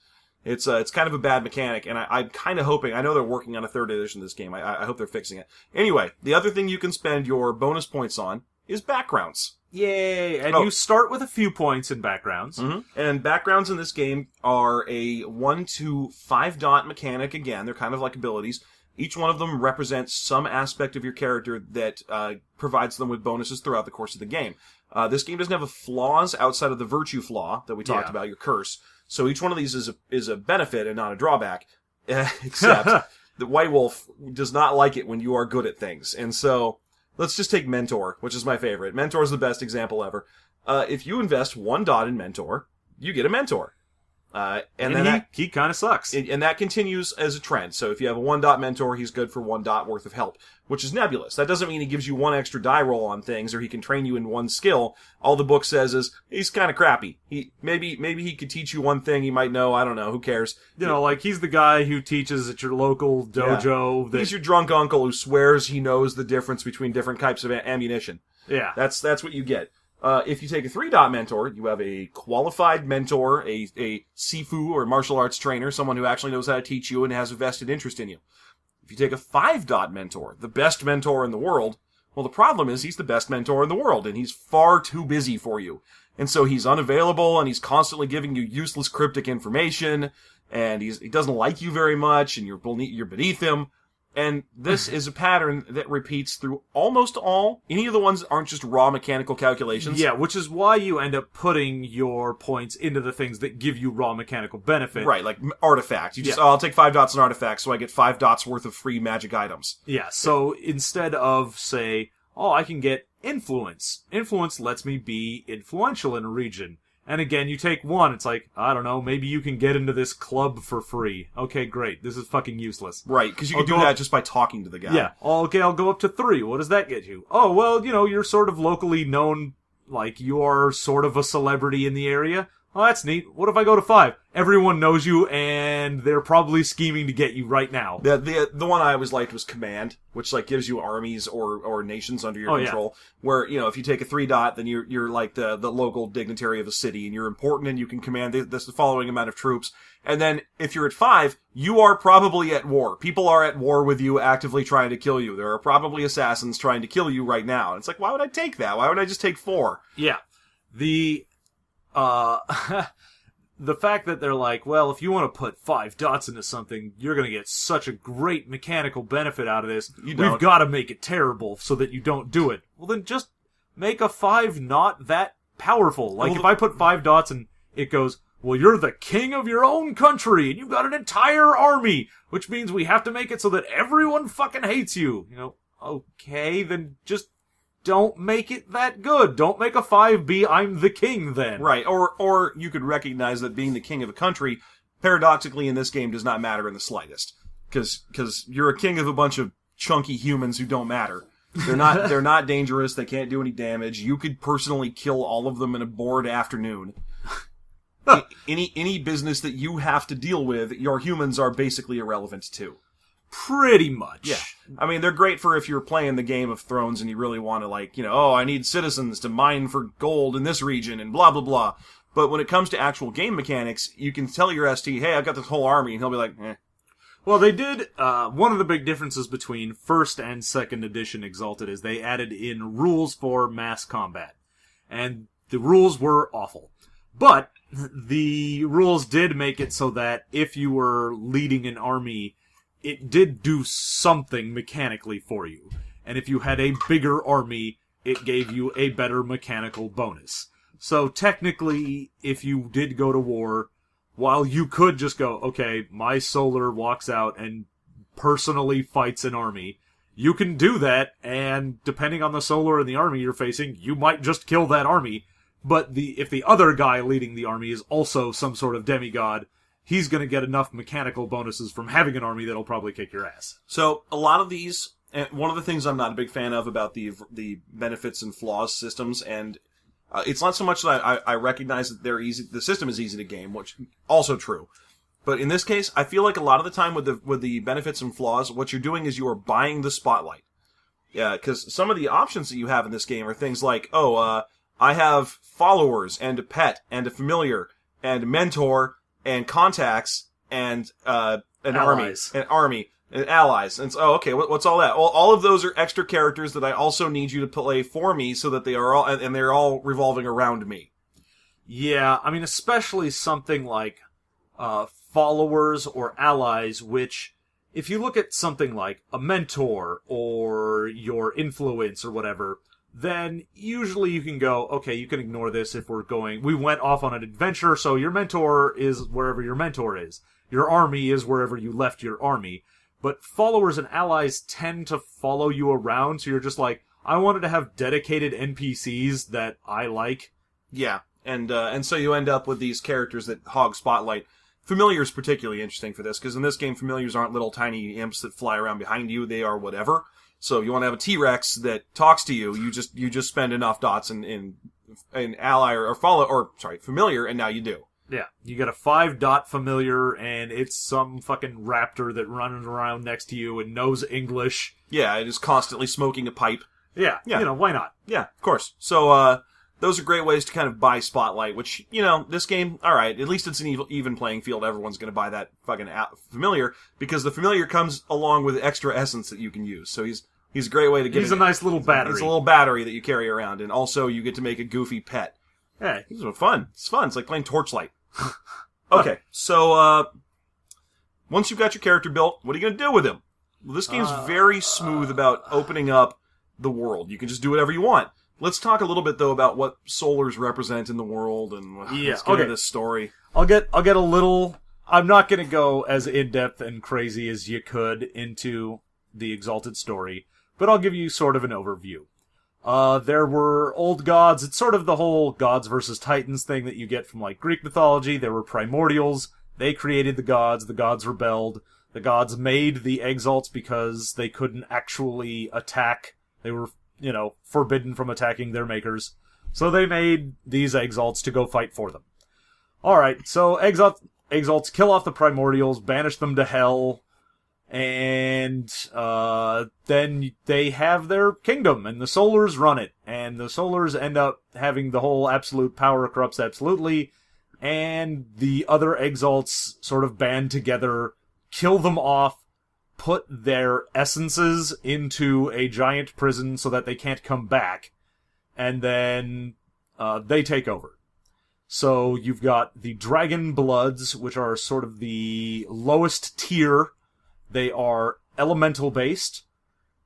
It's kind of a bad mechanic, and I'm kind of hoping, I know they're working on a 3rd edition of this game. I hope they're fixing it. Anyway, the other thing you can spend your bonus points on is backgrounds. Yay! And you start with a few points in backgrounds. And backgrounds in this game are a 1 to 5 dot mechanic. Again, they're kind of like abilities. Each one of them represents some aspect of your character that provides them with bonuses throughout the course of the game. This game doesn't have flaws outside of the virtue flaw that we talked about, your curse. So each one of these is a benefit and not a drawback. Except the White Wolf does not like it when you are good at things. And so, let's just take Mentor, which is my favorite. Mentor is the best example ever. If you invest 1 dot in Mentor, you get a Mentor. And then he kind of sucks. And that continues as a trend. So if you have a 1 dot mentor, he's good for 1 dot worth of help, which is nebulous. That doesn't mean he gives you 1 extra die roll on things, or he can train you in 1 skill. All the book says is, he's kind of crappy. Maybe he could teach you 1 thing he might know, I don't know, who cares? Like he's the guy who teaches at your local dojo. Yeah. He's your drunk uncle who swears he knows the difference between different types of ammunition. Yeah. That's what you get. If you take a 3 dot mentor, you have a qualified mentor, a Sifu or martial arts trainer, someone who actually knows how to teach you and has a vested interest in you. If you take a 5 dot mentor, the best mentor in the world, well, the problem is he's the best mentor in the world, and he's far too busy for you. And so he's unavailable, and he's constantly giving you useless cryptic information, and he doesn't like you very much, and you're beneath him. And this is a pattern that repeats through almost all. Any of the ones that aren't just raw mechanical calculations. Yeah, which is why you end up putting your points into the things that give you raw mechanical benefit. Right, like artifacts. You just, I'll take 5 dots on artifacts, so I get 5 dots worth of free magic items. Yeah, so instead of, say, I can get influence. Influence lets me be influential in a region. And again, you take 1, it's like, I don't know, maybe you can get into this club for free. Okay, great. This is fucking useless. Right, because you can do that just by talking to the guy. Yeah. Okay, I'll go up to 3. What does that get you? Oh, well, you're sort of locally known, like, you're sort of a celebrity in the area. Oh, that's neat. What if I go to 5? Everyone knows you, and they're probably scheming to get you right now. The one I always liked was Command, which like gives you armies or nations under your control. Yeah. Where if you take a 3 dot, then you're like the local dignitary of a city, and you're important, and you can command the following amount of troops. And then if you're at 5, you are probably at war. People are at war with you, actively trying to kill you. There are probably assassins trying to kill you right now. And it's like, why would I take that? Why would I just take 4? Yeah. The fact that they're like, well, if you want to put 5 dots into something, you're going to get such a great mechanical benefit out of this. We've got to make it terrible so that you don't do it. Well, then just make a 5 not that powerful. Like, if I put 5 dots and it goes, well, you're the king of your own country, and you've got an entire army, which means we have to make it so that everyone fucking hates you. You know, okay, then just don't make it that good. Don't make a 5 be I'm the king then. Right, or you could recognize that being the king of a country, paradoxically in this game, does not matter in the slightest. Because you're a king of a bunch of chunky humans who don't matter. They're not dangerous, they can't do any damage. You could personally kill all of them in a bored afternoon. Any business that you have to deal with, your humans are basically irrelevant to. Pretty much. Yeah. I mean, they're great for if you're playing the Game of Thrones and you really want to, like, I need citizens to mine for gold in this region and blah, blah, blah. But when it comes to actual game mechanics, you can tell your ST, hey, I've got this whole army, and he'll be like, eh. Well, they did, one of the big differences between first and second edition Exalted is they added in rules for mass combat. And the rules were awful. But the rules did make it so that if you were leading an army, it did do something mechanically for you. And if you had a bigger army, it gave you a better mechanical bonus. So technically, if you did go to war, while you could just go, okay, my solar walks out and personally fights an army, you can do that, and depending on the solar and the army you're facing, you might just kill that army. But if the other guy leading the army is also some sort of demigod, he's going to get enough mechanical bonuses from having an army that'll probably kick your ass. So, a lot of these, and one of the things I'm not a big fan of about the benefits and flaws systems, and it's not so much that I recognize that the system is easy to game, which also true. But in this case, I feel like a lot of the time with the benefits and flaws, what you're doing is you are buying the spotlight. Yeah, because some of the options that you have in this game are things like, I have followers and a pet and a familiar and a mentor and contacts and an allies. army and allies. And so, okay, what's all that? Well, all of those are extra characters that I also need you to play for me so that they are all, and they're all revolving around me. Yeah, I mean, especially something like followers or allies, which, if you look at something like a mentor or your influence or whatever, then usually you can go, okay, you can ignore this if we went off on an adventure, so your mentor is wherever your mentor is. Your army is wherever you left your army. But followers and allies tend to follow you around, so you're just like, I wanted to have dedicated NPCs that I like. Yeah, and so you end up with these characters that hog spotlight. Familiars particularly interesting for this, because in this game, familiars aren't little tiny imps that fly around behind you, they are whatever. So if you want to have a T-Rex that talks to you, you just spend enough dots in ally or familiar, and now you do. Yeah, you get a 5-dot familiar, and it's some fucking raptor that runs around next to you and knows English. Yeah, it is constantly smoking a pipe. Yeah, why not? Yeah, of course. So, those are great ways to kind of buy spotlight, which, this game, alright, at least it's an even playing field. Everyone's going to buy that fucking familiar, because the familiar comes along with extra essence that you can use. So he's a great way to get He's a nice little battery. It's a little battery that you carry around, and also you get to make a goofy pet. Yeah. These are fun. It's fun. It's like playing Torchlight. Okay, so, once you've got your character built, what are you going to do with him? Well, this game's very smooth about opening up the world. You can just do whatever you want. Let's talk a little bit, though, about what solars represent in the world, and let's get into this story. I'll get a little... I'm not going to go as in-depth and crazy as you could into the Exalted story, but I'll give you sort of an overview. There were old gods. It's sort of the whole gods versus titans thing that you get from, like, Greek mythology. There were primordials. They created the gods rebelled. The gods made the Exalts because they couldn't actually attack. They were, forbidden from attacking their makers. So they made these Exalts to go fight for them. Alright, so Exalts kill off the primordials, banish them to hell, and then they have their kingdom, and the solars run it, and the solars end up having the whole absolute power corrupts absolutely, and the other Exalts sort of band together, kill them off, put their essences into a giant prison so that they can't come back, and then they take over. So you've got the Dragon Bloods, which are sort of the lowest tier. They are elemental based,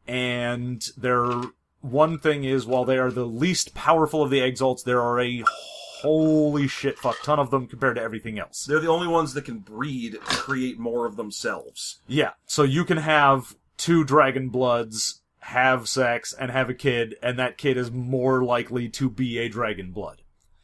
and they're one thing is, while they are the least powerful of the Exalts, there are a holy shit fuck ton of them compared to everything else. They're the only ones that can breed and create more of themselves. Yeah, so you can have 2 Dragon Bloods, have sex, and have a kid, and that kid is more likely to be a Dragon Blood.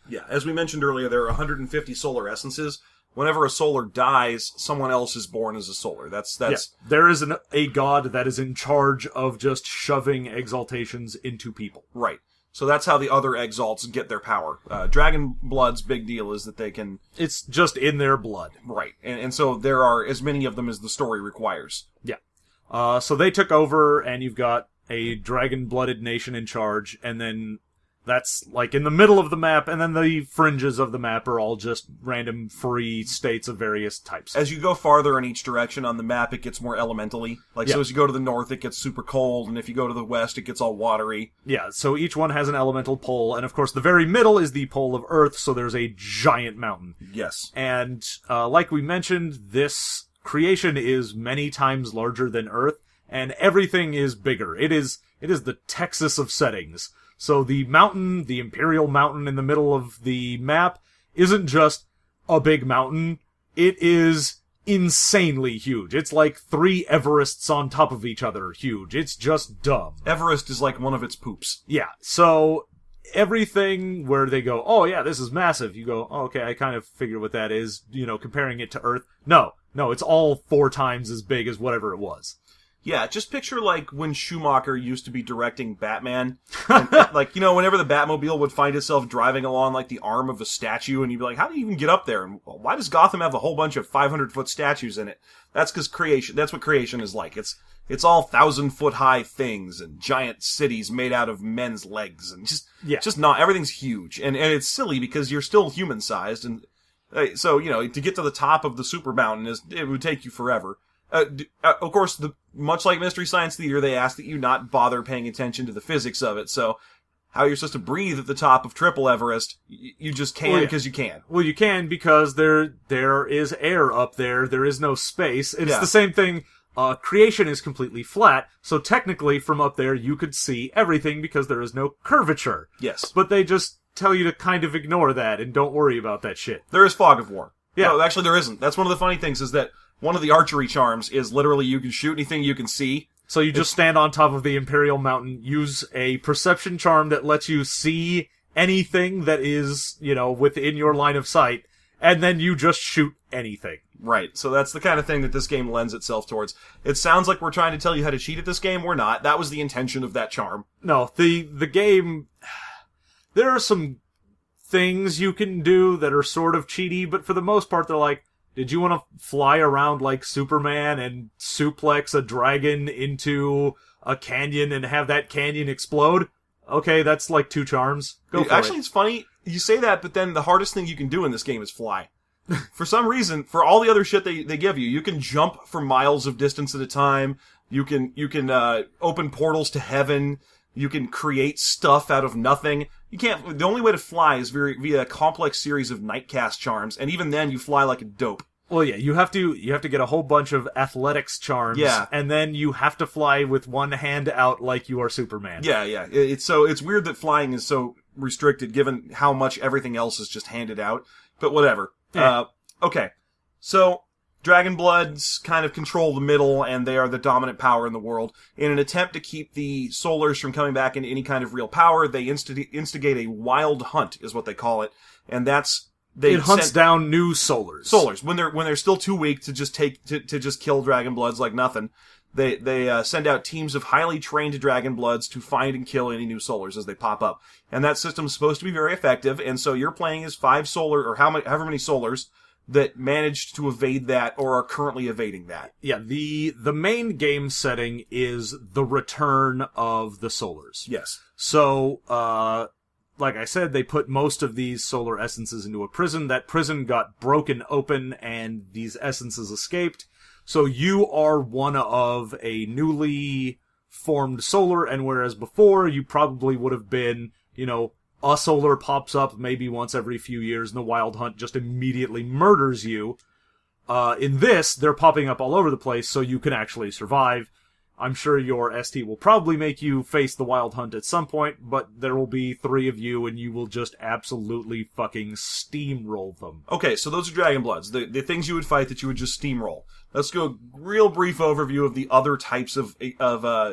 Yeah, as we mentioned earlier, there are 150 solar essences. Whenever a solar dies, someone else is born as a solar. That's. Yeah, there is a god that is in charge of just shoving exaltations into people. Right. So that's how the other Exalts get their power. Dragon Blood's big deal is that they can... It's just in their blood. Right. And so there are as many of them as the story requires. Yeah. So they took over, and you've got a dragon-blooded nation in charge, and then that's, like, in the middle of the map, and then the fringes of the map are all just random free states of various types. As you go farther in each direction on the map, it gets more elementally. So as you go to the north, it gets super cold, and if you go to the west, it gets all watery. Yeah, so each one has an elemental pole, and of course the very middle is the pole of Earth, so there's a giant mountain. Yes. And, like we mentioned, this creation is many times larger than Earth, and everything is bigger. It is the Texas of settings. So the mountain, the Imperial Mountain in the middle of the map, isn't just a big mountain. It is insanely huge. It's like 3 Everests on top of each other huge. It's just dumb. Everest is like one of its poops. Yeah, so everything where they go, oh yeah, this is massive, you go, oh, okay, I kind of figure what that is, comparing it to Earth. No, it's all 4 times as big as whatever it was. Yeah, just picture, like, when Schumacher used to be directing Batman. And, whenever the Batmobile would find itself driving along, like, the arm of a statue, and you'd be like, how do you even get up there? And why does Gotham have a whole bunch of 500-foot statues in it? That's because that's what creation is like. It's all 1,000-foot-high things and giant cities made out of men's legs. And just not, everything's huge. And it's silly because you're still human-sized. And so, to get to the top of the super mountain, it would take you forever. Of course, much like Mystery Science Theater, they ask that you not bother paying attention to the physics of it. So, how you're supposed to breathe at the top of Triple Everest, you just can because you can. Well, you can because there is air up there. There is no space. It's the same thing. Creation is completely flat, so technically from up there you could see everything because there is no curvature. Yes. But they just tell you to kind of ignore that and don't worry about that shit. There is fog of war. Yeah. No, actually there isn't. That's one of the funny things is that one of the archery charms is literally you can shoot anything you can see. So you just stand on top of the Imperial Mountain, use a perception charm that lets you see anything that is, within your line of sight, and then you just shoot anything. Right, so that's the kind of thing that this game lends itself towards. It sounds like we're trying to tell you how to cheat at this game. We're not. That was the intention of that charm. No, the game... There are some things you can do that are sort of cheaty, but for the most part they're like, did you want to fly around like Superman and suplex a dragon into a canyon and have that canyon explode? Okay, that's like 2 charms. Go for it. Actually, it's funny. You say that, but then the hardest thing you can do in this game is fly. For some reason, for all the other shit they give you, you can jump for miles of distance at a time. You can open portals to heaven. You can create stuff out of nothing. You can't. The only way to fly is via a complex series of nightcast charms, and even then, you fly like a dope. Well, yeah, you have to get a whole bunch of athletics charms, and then you have to fly with one hand out like you are Superman. Yeah. It's weird that flying is so restricted, given how much everything else is just handed out. But whatever. Yeah. Okay, so Dragon Bloods kind of control the middle, and they are the dominant power in the world. In an attempt to keep the Solars from coming back into any kind of real power, they instigate a wild hunt, is what they call it, and that's it hunts down new Solars. Solars when they're still too weak to just just kill Dragon Bloods like nothing. They send out teams of highly trained Dragon Bloods to find and kill any new Solars as they pop up, and that system is supposed to be very effective. And so you're playing as 5 Solar or however many Solars that managed to evade that or are currently evading that. Yeah, the main game setting is the return of the Solars. Yes. So, like I said, they put most of these solar essences into a prison. That prison got broken open and these essences escaped. So you are one of a newly formed solar, and whereas before you probably would have been, a solar pops up maybe once every few years and the wild hunt just immediately murders you. In this, they're popping up all over the place so you can actually survive. I'm sure your ST will probably make you face the Wild Hunt at some point, but there will be 3 of you, and you will just absolutely fucking steamroll them. Okay, so those are Dragon Bloods, the things you would fight that you would just steamroll. Let's go a real brief overview of the other types of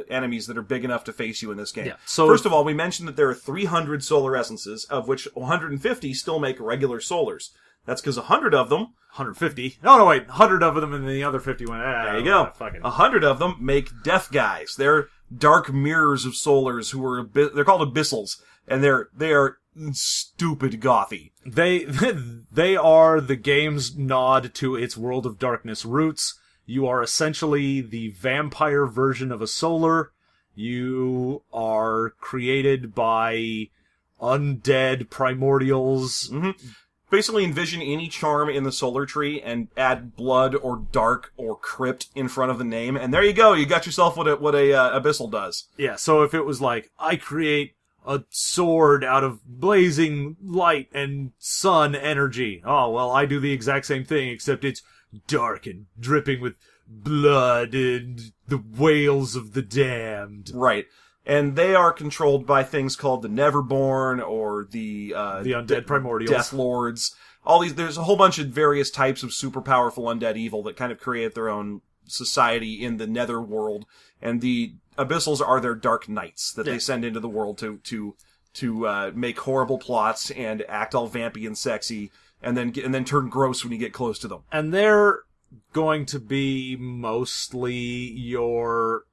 enemies that are big enough to face you in this game. Yeah, so first of all, we mentioned that there are 300 solar essences, of which 150 still make regular solars. That's because 100 of them... 150? No, wait. 100 of them and then the other 50 went... there you go. 100 of them make death guys. They're dark mirrors of solars who are... they're called abyssals. And they are stupid gothy. They are the game's nod to its World of Darkness roots. You are essentially the vampire version of a solar. You are created by undead primordials. Mm-hmm. Basically envision any charm in the solar tree and add blood or dark or crypt in front of the name, and there you go. You got yourself what a abyssal does. Yeah, so if it was like, I create a sword out of blazing light and sun energy. Oh, well, I do the exact same thing, except it's dark and dripping with blood and the wails of the damned. Right. And they are controlled by things called the Neverborn or the undead primordials, Death Lords. All these, there's a whole bunch of various types of super powerful undead evil that kind of create their own society in the nether world. And the Abyssals are their dark knights that they send into the world to make horrible plots and act all vampy and sexy, and then turn gross when you get close to them. And they're going to be mostly your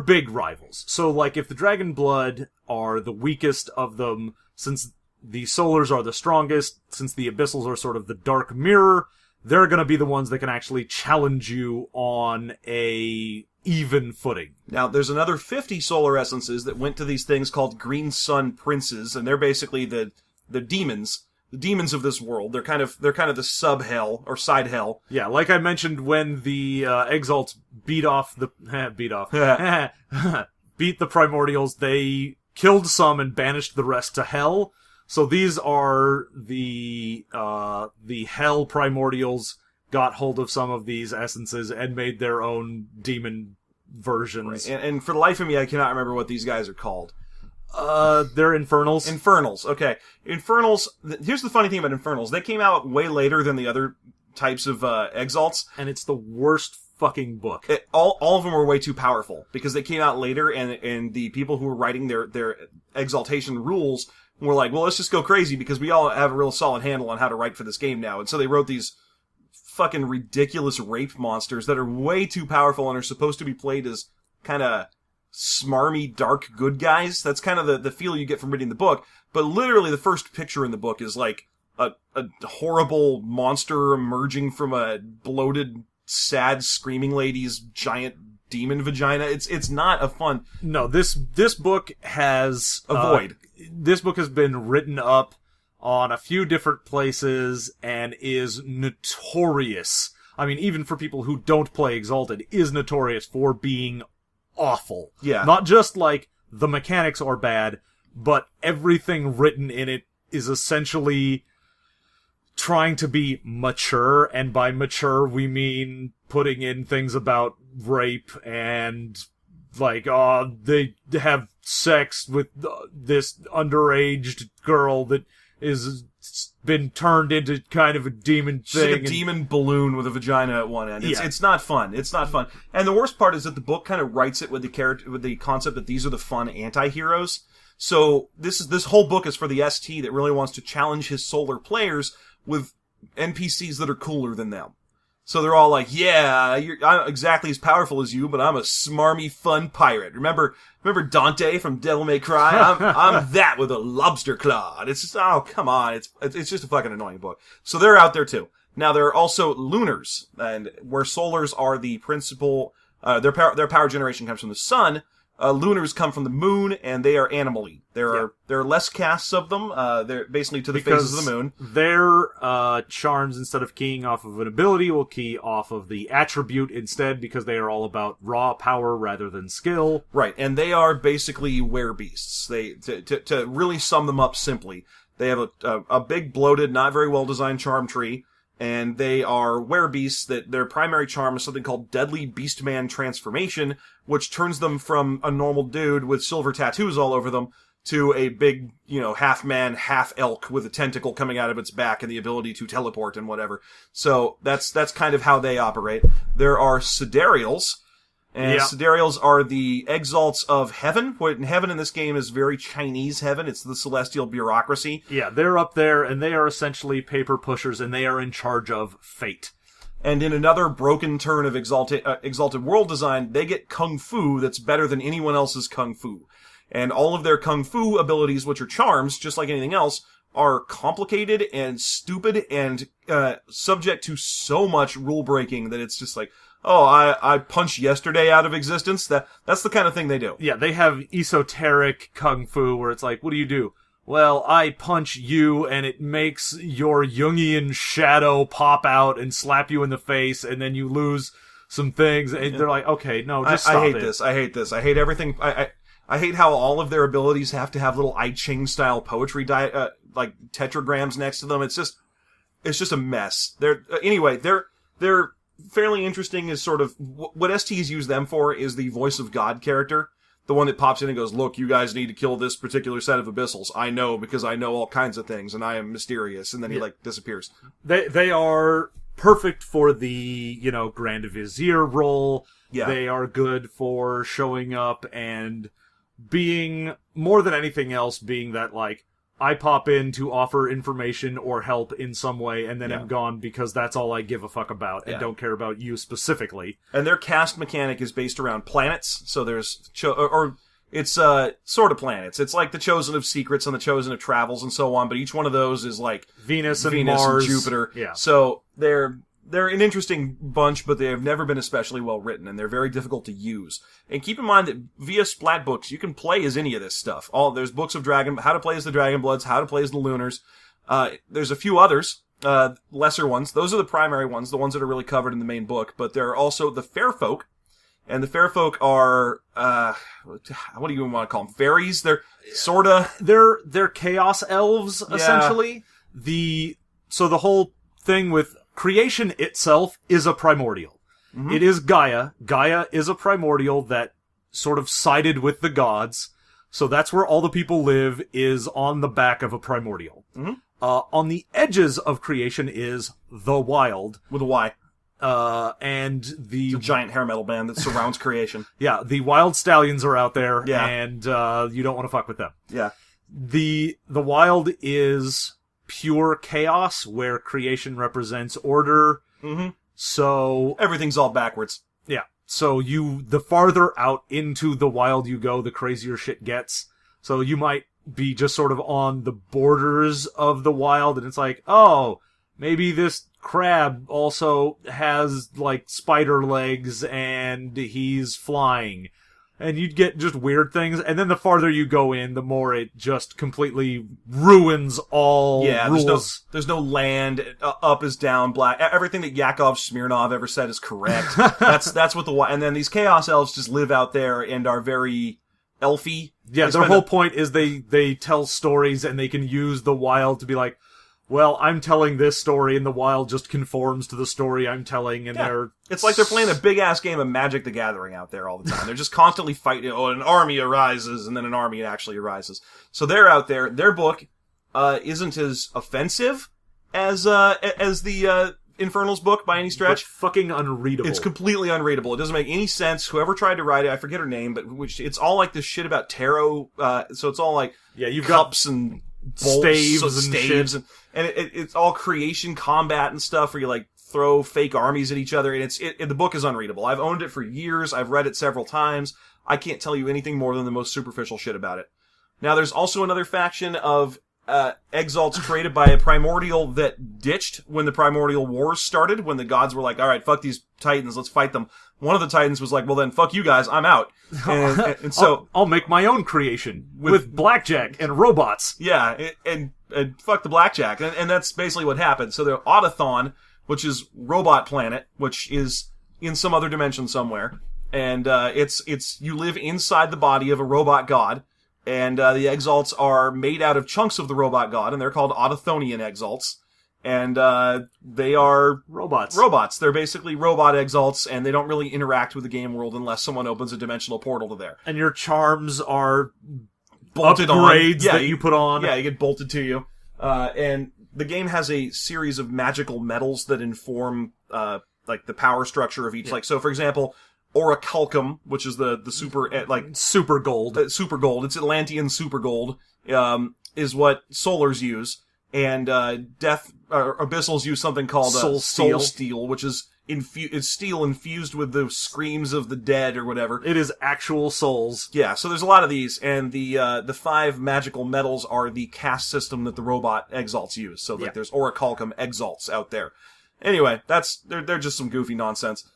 big rivals. So, like, if the Dragon Blood are the weakest of them, since the Solars are the strongest, since the Abyssals are sort of the dark mirror, they're gonna be the ones that can actually challenge you on a even footing. Now, there's another 50 solar essences that went to these things called Green Sun Princes, and they're basically the demons. The demons of this world. They're kind of the sub-hell, or side-hell. Yeah, like I mentioned when the Exalts beat the primordials, they killed some and banished the rest to hell. So these are the hell primordials got hold of some of these essences and made their own demon versions. Right. And for the life of me, I cannot remember what these guys are called. They're Infernals. Infernals, okay. Infernals, here's the funny thing about Infernals. They came out way later than the other types of Exalts. And it's the worst fucking book. All of them were way too powerful, because they came out later, and the people who were writing their Exaltation rules were like, well, let's just go crazy, because we all have a real solid handle on how to write for this game now. And so they wrote these fucking ridiculous rape monsters that are way too powerful and are supposed to be played as kind of smarmy, dark good guys. That's kind of the feel you get from reading the book. But literally the first picture in the book is like a horrible monster emerging from a bloated, sad, screaming lady's giant demon vagina. It's not a fun... No, this book has... Avoid. This book has been written up on a few different places and is notorious. I mean, even for people who don't play Exalted, is notorious for being awful. Yeah. Not just like the mechanics are bad, but everything written in it is essentially trying to be mature, and by mature we mean putting in things about rape and like, they have sex with this underage girl that is been turned into kind of a demon thing. She's like a demon balloon with a vagina at one end. It's not fun. It's not fun. And the worst part is that the book kind of writes it with the concept that these are the fun anti-heroes. So this whole book is for the ST that really wants to challenge his solar players with NPCs that are cooler than them. So they're all like, yeah, I'm not exactly as powerful as you, but I'm a smarmy, fun pirate. Remember Dante from Devil May Cry? I'm that with a lobster claw. And it's just, oh, come on. It's just a fucking annoying book. So they're out there too. Now there are also Lunars, and where Solars are the principal, their power generation comes from the sun. Lunars come from the moon, and they are animal-y. There are less casts of them. They're basically to the phases of the moon. Their charms, instead of keying off of an ability, will key off of the attribute instead, because they are all about raw power rather than skill. Right, and they are basically werebeasts. To really sum them up simply, they have a big, bloated, not very well-designed charm tree. And they are werebeasts that their primary charm is something called Deadly Beastman Transformation, which turns them from a normal dude with silver tattoos all over them to a big, half man, half elk with a tentacle coming out of its back and the ability to teleport and whatever. So that's kind of how they operate. There are Sidereals. And Sidereals are the exalts of heaven. What heaven in this game is very Chinese heaven. It's the celestial bureaucracy. Yeah, they're up there, and they are essentially paper pushers, and they are in charge of fate. And in another broken turn of exalted world design, they get kung fu that's better than anyone else's kung fu. And all of their kung fu abilities, which are charms, just like anything else, are complicated and stupid and subject to so much rule breaking that it's just like, oh, I punched yesterday out of existence. That's the kind of thing they do. Yeah, they have esoteric kung fu where it's like, what do? Well, I punch you and it makes your Jungian shadow pop out and slap you in the face, and then you lose some things. And they're like, okay, no, just stop it. I hate this. I hate everything. I hate how all of their abilities have to have little I Ching style poetry like tetragrams next to them. It's just a mess. They're fairly interesting. Is sort of what STs use them for is the voice of God character, the one that pops in and goes, "Look, you guys need to kill this particular set of abyssals. I know because I know all kinds of things, and I am mysterious." And then he disappears. They are perfect for the Grand Vizier role. Yeah. They are good for showing up and being, more than anything else, being that I pop in to offer information or help in some way, and then I'm gone because that's all I give a fuck about and don't care about you specifically. And their cast mechanic is based around planets, so there's it's sort of planets. It's like the Chosen of Secrets and the Chosen of Travels and so on, but each one of those is like Venus and Mars and Jupiter. Yeah. So they're an interesting bunch, but they have never been especially well written, and they're very difficult to use. And keep in mind that via Splat books, you can play as any of this stuff. There's books of how to play as the Dragonbloods, how to play as the Lunars. There's a few others, lesser ones. Those are the primary ones, the ones that are really covered in the main book. But there are also the Fair Folk, and the Fair Folk are, what do you want to call them? Fairies? They're sorta... They're Chaos Elves, essentially. So the whole thing with creation itself is a primordial. Mm-hmm. It is Gaia. Gaia is a primordial that sort of sided with the gods. So that's where all the people live, is on the back of a primordial. Mm-hmm. On the edges of creation is the wild. With a Y. And it's a giant hair metal band that surrounds creation. Yeah, the wild stallions are out there, yeah. And you don't want to fuck with them. Yeah. The wild is pure chaos, where creation represents order. Mm-hmm. So everything's all backwards. Yeah. So the farther out into the wild you go, the crazier shit gets. So you might be just sort of on the borders of the wild, and it's like, oh, maybe this crab also has spider legs and he's flying. And you'd get just weird things, and then the farther you go in, the more it just completely ruins all rules. There's no land. Up is down, black. Everything that Yakov Smirnov ever said is correct. That's what and then these Chaos Elves just live out there and are very elfy. Yeah, their whole point is they tell stories, and they can use the wild to be like, well, I'm telling this story, and the wild just conforms to the story I'm telling, and it's like they're playing a big-ass game of Magic the Gathering out there all the time. They're just constantly fighting. Oh, an army arises, and then an army actually arises. So they're out there. Their book isn't as offensive as the Infernal's book by any stretch. But fucking unreadable. It's completely unreadable. It doesn't make any sense. Whoever tried to write it, I forget her name, but it's all like this shit about tarot. So it's all like you've cups got and staves and it's all creation combat and stuff where you throw fake armies at each other, and the book is unreadable. I've owned it for years. I've read it several times. I can't tell you anything more than the most superficial shit about it. Now, there's also another faction of exalts created by a primordial that ditched when the primordial wars started, when the gods were like, all right, fuck these titans, let's fight them. One of the titans was like, well then, fuck you guys, I'm out. And so I'll make my own creation with blackjack and robots. Yeah, and fuck the blackjack. And that's basically what happened. So the Autothon, which is Robot Planet, which is in some other dimension somewhere, and it's you live inside the body of a robot god, and the exalts are made out of chunks of the robot god, and they're called Autothonian exalts. And they are robots. They're basically robot exalts, and they don't really interact with the game world unless someone opens a dimensional portal to there. And your charms are bolted upgrades that you put on. Yeah, you get bolted to you. And the game has a series of magical metals that inform like the power structure of each. Like, so for example, orichalcum, which is the super super gold. Super gold. It's Atlantean super gold. Is what Solars use. And Abyssals use something called Soul Steel, which is it's steel infused with the screams of the dead or whatever. It is actual souls. Yeah, so there's a lot of these, and the 5 magical metals are the caste system that the robot exalts use. So there's orichalcum exalts out there. Anyway, they're just some goofy nonsense.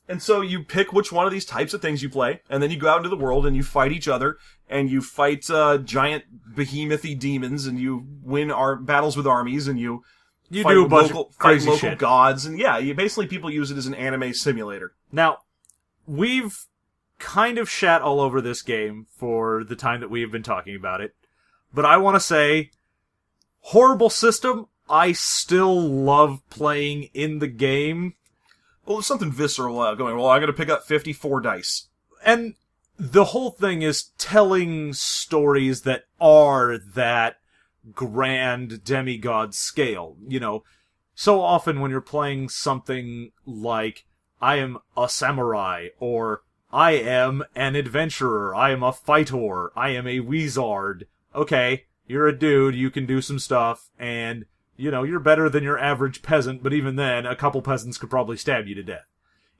And so you pick which one of these types of things you play, and then you go out into the world and you fight each other, and you fight giant behemoth-y demons, and you win battles with armies, and you fight do a bunch of crazy local shit. gods, and basically people use it as an anime simulator. Now, we've kind of shat all over this game for the time that we have been talking about it, but I want to say, horrible system, I still love playing in the game. Well, there's something visceral going, well, I'm going to pick up 54 dice. And the whole thing is telling stories that are that grand demigod scale. You know, so often when you're playing something like, I am a samurai, or I am an adventurer, I am a fighter, I am a wizard. Okay, you're a dude, you can do some stuff, and you know, you're better than your average peasant, but even then, a couple peasants could probably stab you to death.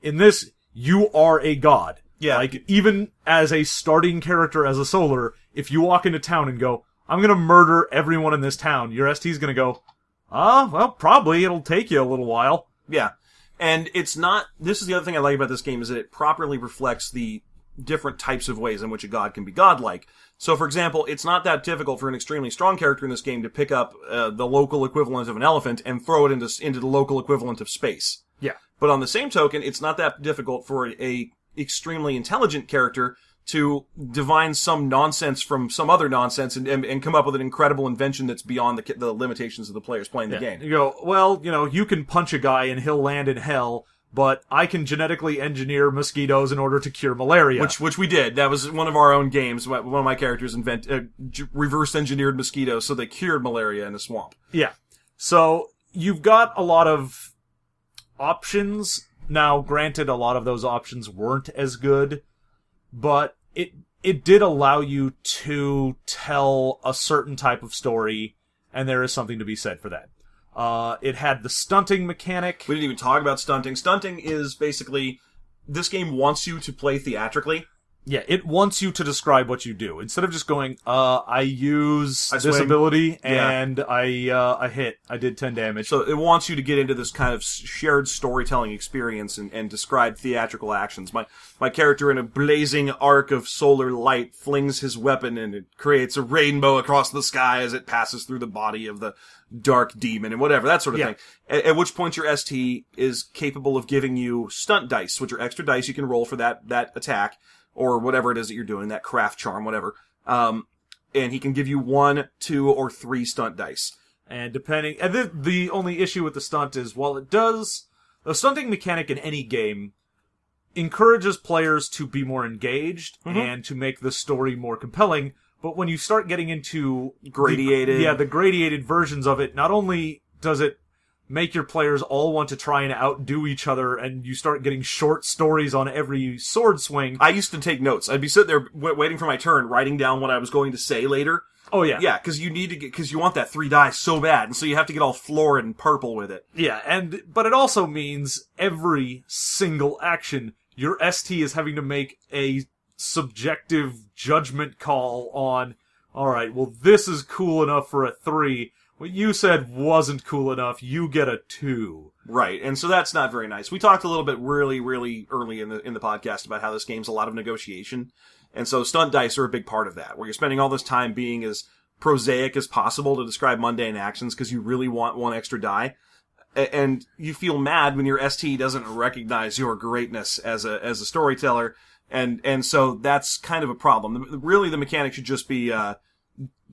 In this, you are a god. Yeah. Like, even as a starting character as a Solar, if you walk into town and go, I'm gonna murder everyone in this town, your ST's gonna go, well, probably, it'll take you a little while. Yeah. And it's not, this is the other thing I like about this game, is that it properly reflects the different types of ways in which a god can be godlike. So, for example, it's not that difficult for an extremely strong character in this game to pick up the local equivalent of an elephant and throw it into the local equivalent of space. Yeah. But on the same token, it's not that difficult for a extremely intelligent character to divine some nonsense from some other nonsense and come up with an incredible invention that's beyond the limitations of the players playing the game. You go, well, you know, you can punch a guy and he'll land in hell, but I can genetically engineer mosquitoes in order to cure malaria. Which we did. That was one of our own games. One of my characters reverse engineered mosquitoes so they cured malaria in a swamp. Yeah. So, you've got a lot of options. Now, granted, a lot of those options weren't as good, but it did allow you to tell a certain type of story, and there is something to be said for that. It had the stunting mechanic. We didn't even talk about stunting. Stunting is basically, this game wants you to play theatrically. Yeah, it wants you to describe what you do. Instead of just going, I use this swing. ability, and I hit. I did 10 damage. So it wants you to get into this kind of shared storytelling experience and describe theatrical actions. My character, in a blazing arc of solar light, flings his weapon, and it creates a rainbow across the sky as it passes through the body of the dark demon, and whatever, that sort of thing. At which point your ST is capable of giving you stunt dice, which are extra dice you can roll for that attack, or whatever it is that you're doing, that craft charm, whatever. And he can give you 1, 2, or 3 stunt dice. And depending, and the only issue with the stunt is, while it does, the stunting mechanic in any game encourages players to be more engaged and to make the story more compelling, but when you start getting into gradiated, the gradiated versions of it, not only does it make your players all want to try and outdo each other, and you start getting short stories on every sword swing. I used to take notes. I'd be sitting there waiting for my turn, writing down what I was going to say later. Oh, yeah. Yeah, because you want that 3 die so bad, and so you have to get all florid and purple with it. Yeah, but it also means every single action, your ST is having to make a subjective judgment call on, alright, well, this is cool enough for a 3. What you said wasn't cool enough, you get a 2. Right, and so that's not very nice. We talked a little bit really, really early in the podcast about how this game's a lot of negotiation, and so stunt dice are a big part of that, where you're spending all this time being as prosaic as possible to describe mundane actions because you really want 1 extra die, and you feel mad when your ST doesn't recognize your greatness as a storyteller, and so that's kind of a problem. Really, the mechanic should just be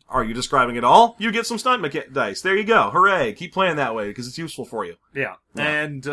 Are you describing it all? You get some stunt dice. There you go. Hooray. Keep playing that way, because it's useful for you. Yeah. And,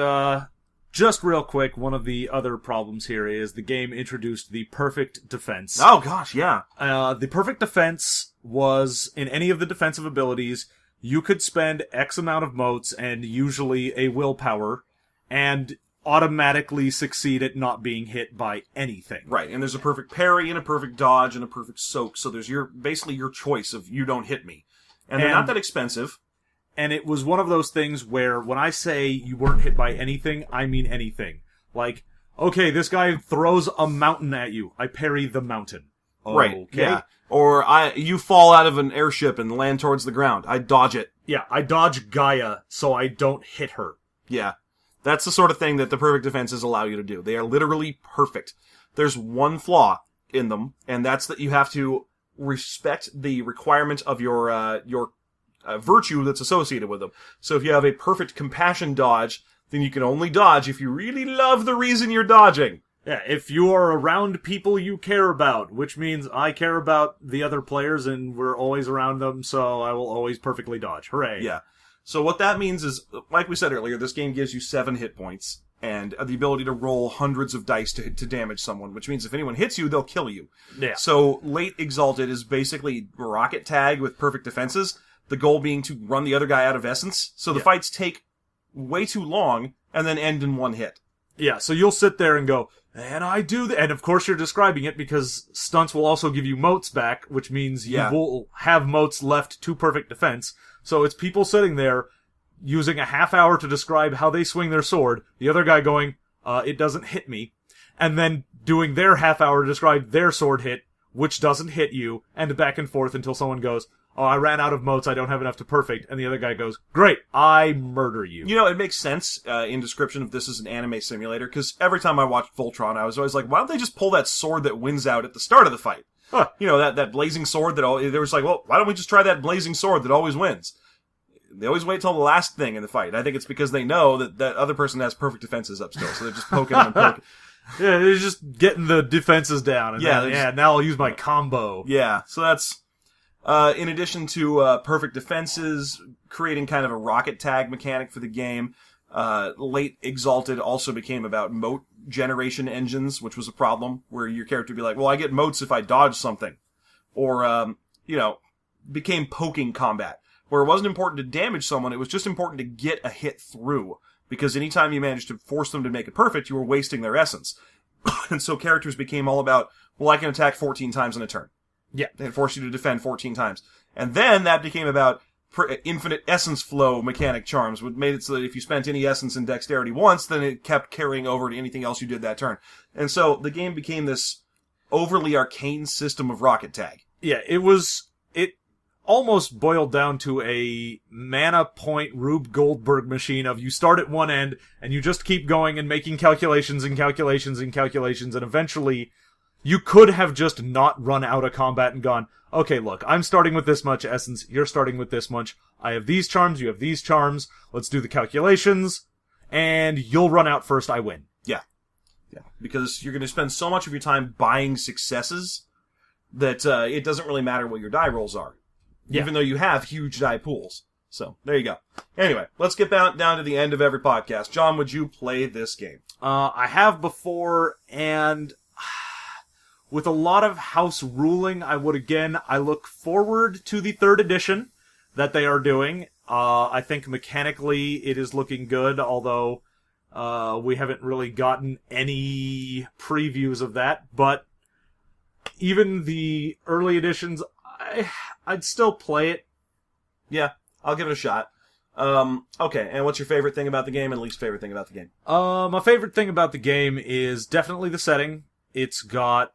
just real quick, one of the other problems here is the game introduced the perfect defense. Oh, gosh, yeah. The perfect defense was, in any of the defensive abilities, you could spend X amount of motes and usually a willpower, and automatically succeed at not being hit by anything. Right, and there's a perfect parry and a perfect dodge and a perfect soak, so there's basically your choice of you don't hit me. And they're not that expensive. And it was one of those things where when I say you weren't hit by anything, I mean anything. Like, okay, this guy throws a mountain at you. I parry the mountain. Right, okay. Yeah. Or you fall out of an airship and land towards the ground. I dodge it. Yeah, I dodge Gaia so I don't hit her. Yeah. That's the sort of thing that the perfect defenses allow you to do. They are literally perfect. There's one flaw in them, and that's that you have to respect the requirement of your virtue that's associated with them. So if you have a perfect compassion dodge, then you can only dodge if you really love the reason you're dodging. Yeah, if you are around people you care about, which means I care about the other players and we're always around them, so I will always perfectly dodge. Hooray. Yeah. So what that means is, like we said earlier, this game gives you 7 hit points and the ability to roll hundreds of dice to damage someone, which means if anyone hits you, they'll kill you. Yeah. So late Exalted is basically rocket tag with perfect defenses, the goal being to run the other guy out of essence. So the fights take way too long and then end in one hit. Yeah, so you'll sit there and go, and I do that. And of course you're describing it because stunts will also give you motes back, which means you will have motes left to perfect defense. So it's people sitting there using a half hour to describe how they swing their sword, the other guy going, it doesn't hit me, and then doing their half hour to describe their sword hit, which doesn't hit you, and back and forth until someone goes, oh, I ran out of motes, I don't have enough to perfect, and the other guy goes, great, I murder you. You know, it makes sense in description if this is an anime simulator, because every time I watched Voltron, I was always like, why don't they just pull that sword that wins out at the start of the fight? Huh. You know, that blazing sword there was like, well, why don't we just try that blazing sword that always wins? They always wait till the last thing in the fight. I think it's because they know that other person has perfect defenses up still, so they're just poking and poking. Yeah, they're just getting the defenses down. And now I'll use my combo. Yeah, so that's... in addition to perfect defenses, creating kind of a rocket tag mechanic for the game, late Exalted also became about mote generation engines, which was a problem, where your character would be like, well, I get motes if I dodge something. Or, became poking combat, where it wasn't important to damage someone, it was just important to get a hit through. Because anytime you managed to force them to make it perfect, you were wasting their essence. And so characters became all about, well, I can attack 14 times in a turn. Yeah. They force you to defend 14 times. And then that became about infinite essence flow mechanic charms, which made it so that if you spent any essence in dexterity once, then it kept carrying over to anything else you did that turn. And so the game became this overly arcane system of rocket tag. Yeah, it almost boiled down to a mana point Rube Goldberg machine of you start at one end and you just keep going and making calculations and calculations and calculations, and eventually you could have just not run out of combat and gone, okay, look, I'm starting with this much essence, you're starting with this much, I have these charms, you have these charms, let's do the calculations, and you'll run out first, I win. Yeah. Yeah. Because you're going to spend so much of your time buying successes that it doesn't really matter what your die rolls are. Yeah. Even though you have huge die pools. So, there you go. Anyway, let's get down to the end of every podcast. John, would you play this game? I have before, and with a lot of house ruling, I look forward to the 3rd edition that they are doing. I think mechanically it is looking good, although we haven't really gotten any previews of that. But even the early editions, I'd still play it. Yeah, I'll give it a shot. Okay, and what's your favorite thing about the game and least favorite thing about the game? My favorite thing about the game is definitely the setting. It's got,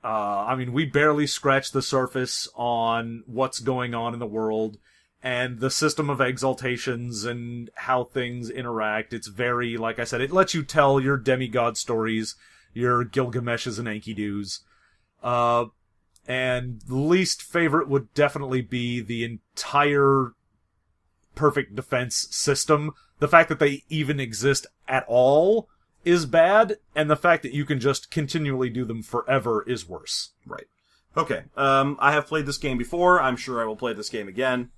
we barely scratched the surface on what's going on in the world, and the system of exaltations and how things interact. It's very, like I said, it lets you tell your demigod stories, your Gilgameshes and Enkidu's. And the least favorite would definitely be the entire perfect defense system. The fact that they even exist at all is bad, and the fact that you can just continually do them forever is worse. Right. Okay, I have played this game before. I'm sure I will play this game again.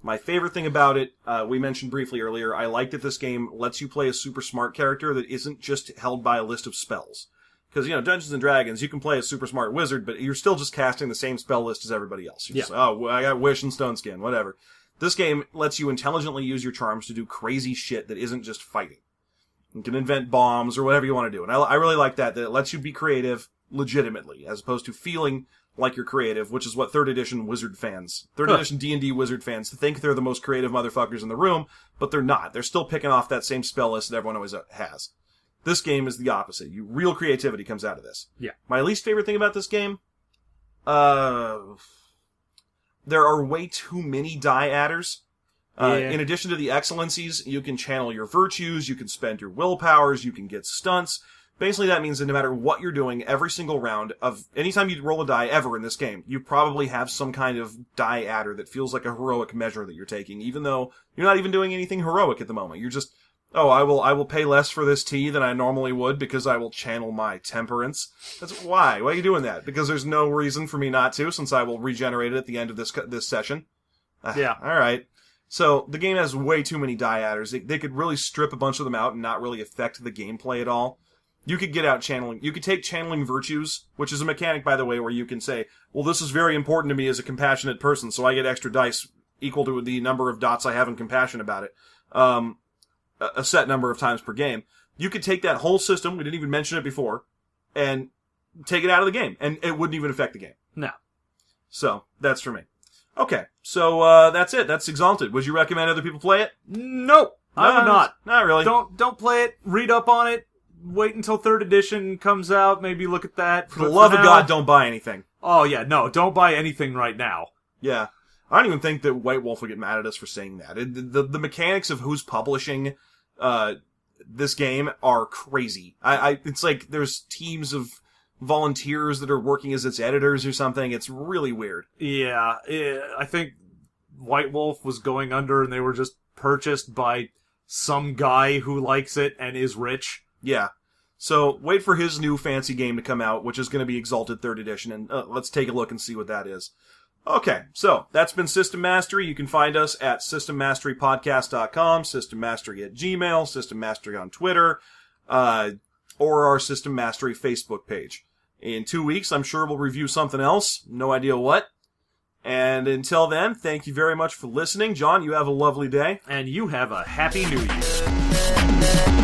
My favorite thing about it, we mentioned briefly earlier, I like that this game lets you play a super smart character that isn't just held by a list of spells. Because, Dungeons & Dragons, you can play a super smart wizard, but you're still just casting the same spell list as everybody else. You're just, I got Wish and Stone Skin, whatever. This game lets you intelligently use your charms to do crazy shit that isn't just fighting. You can invent bombs or whatever you want to do. And I really like that it lets you be creative legitimately, as opposed to feeling like you're creative, which is what 3rd edition edition D&D wizard fans think they're the most creative motherfuckers in the room, but they're not. They're still picking off that same spell list that everyone always has. This game is the opposite. Real creativity comes out of this. Yeah. My least favorite thing about this game, there are way too many die adders. In addition to the excellencies, you can channel your virtues, you can spend your willpowers, you can get stunts. Basically, that means that no matter what you're doing, every single round of anytime you roll a die ever in this game, you probably have some kind of die adder that feels like a heroic measure that you're taking, even though you're not even doing anything heroic at the moment. You're just, I will pay less for this tea than I normally would because I will channel my temperance. That's why. Why are you doing that? Because there's no reason for me not to, since I will regenerate it at the end of this session. Yeah. All right. So the game has way too many die adders. They could really strip a bunch of them out and not really affect the gameplay at all. You could get out channeling. You could take channeling virtues, which is a mechanic, by the way, where you can say, well, this is very important to me as a compassionate person, so I get extra dice equal to the number of dots I have in compassion about it. A set number of times per game. You could take that whole system, we didn't even mention it before, and take it out of the game, and it wouldn't even affect the game. No. So, that's for me. Okay, so that's it. That's Exalted. Would you recommend other people play it? Nope. I would not. Not really. Don't play it. Read up on it. Wait until 3rd edition comes out. Maybe look at that. For the love of God, don't buy anything. Oh, yeah. No, don't buy anything right now. Yeah. I don't even think that White Wolf would get mad at us for saying that. The mechanics of who's publishing this game are crazy. It's like there's teams of volunteers that are working as its editors or something. It's really weird. Yeah. I think White Wolf was going under and they were just purchased by some guy who likes it and is rich. Yeah. So, wait for his new fancy game to come out, which is going to be Exalted 3rd Edition, and let's take a look and see what that is. Okay, so, that's been System Mastery. You can find us at systemmasterypodcast.com, System Mastery at Gmail, System Mastery on Twitter, or our System Mastery Facebook page. In 2 weeks, I'm sure we'll review something else. No idea what. And until then, thank you very much for listening. John, you have a lovely day. And you have a Happy New Year.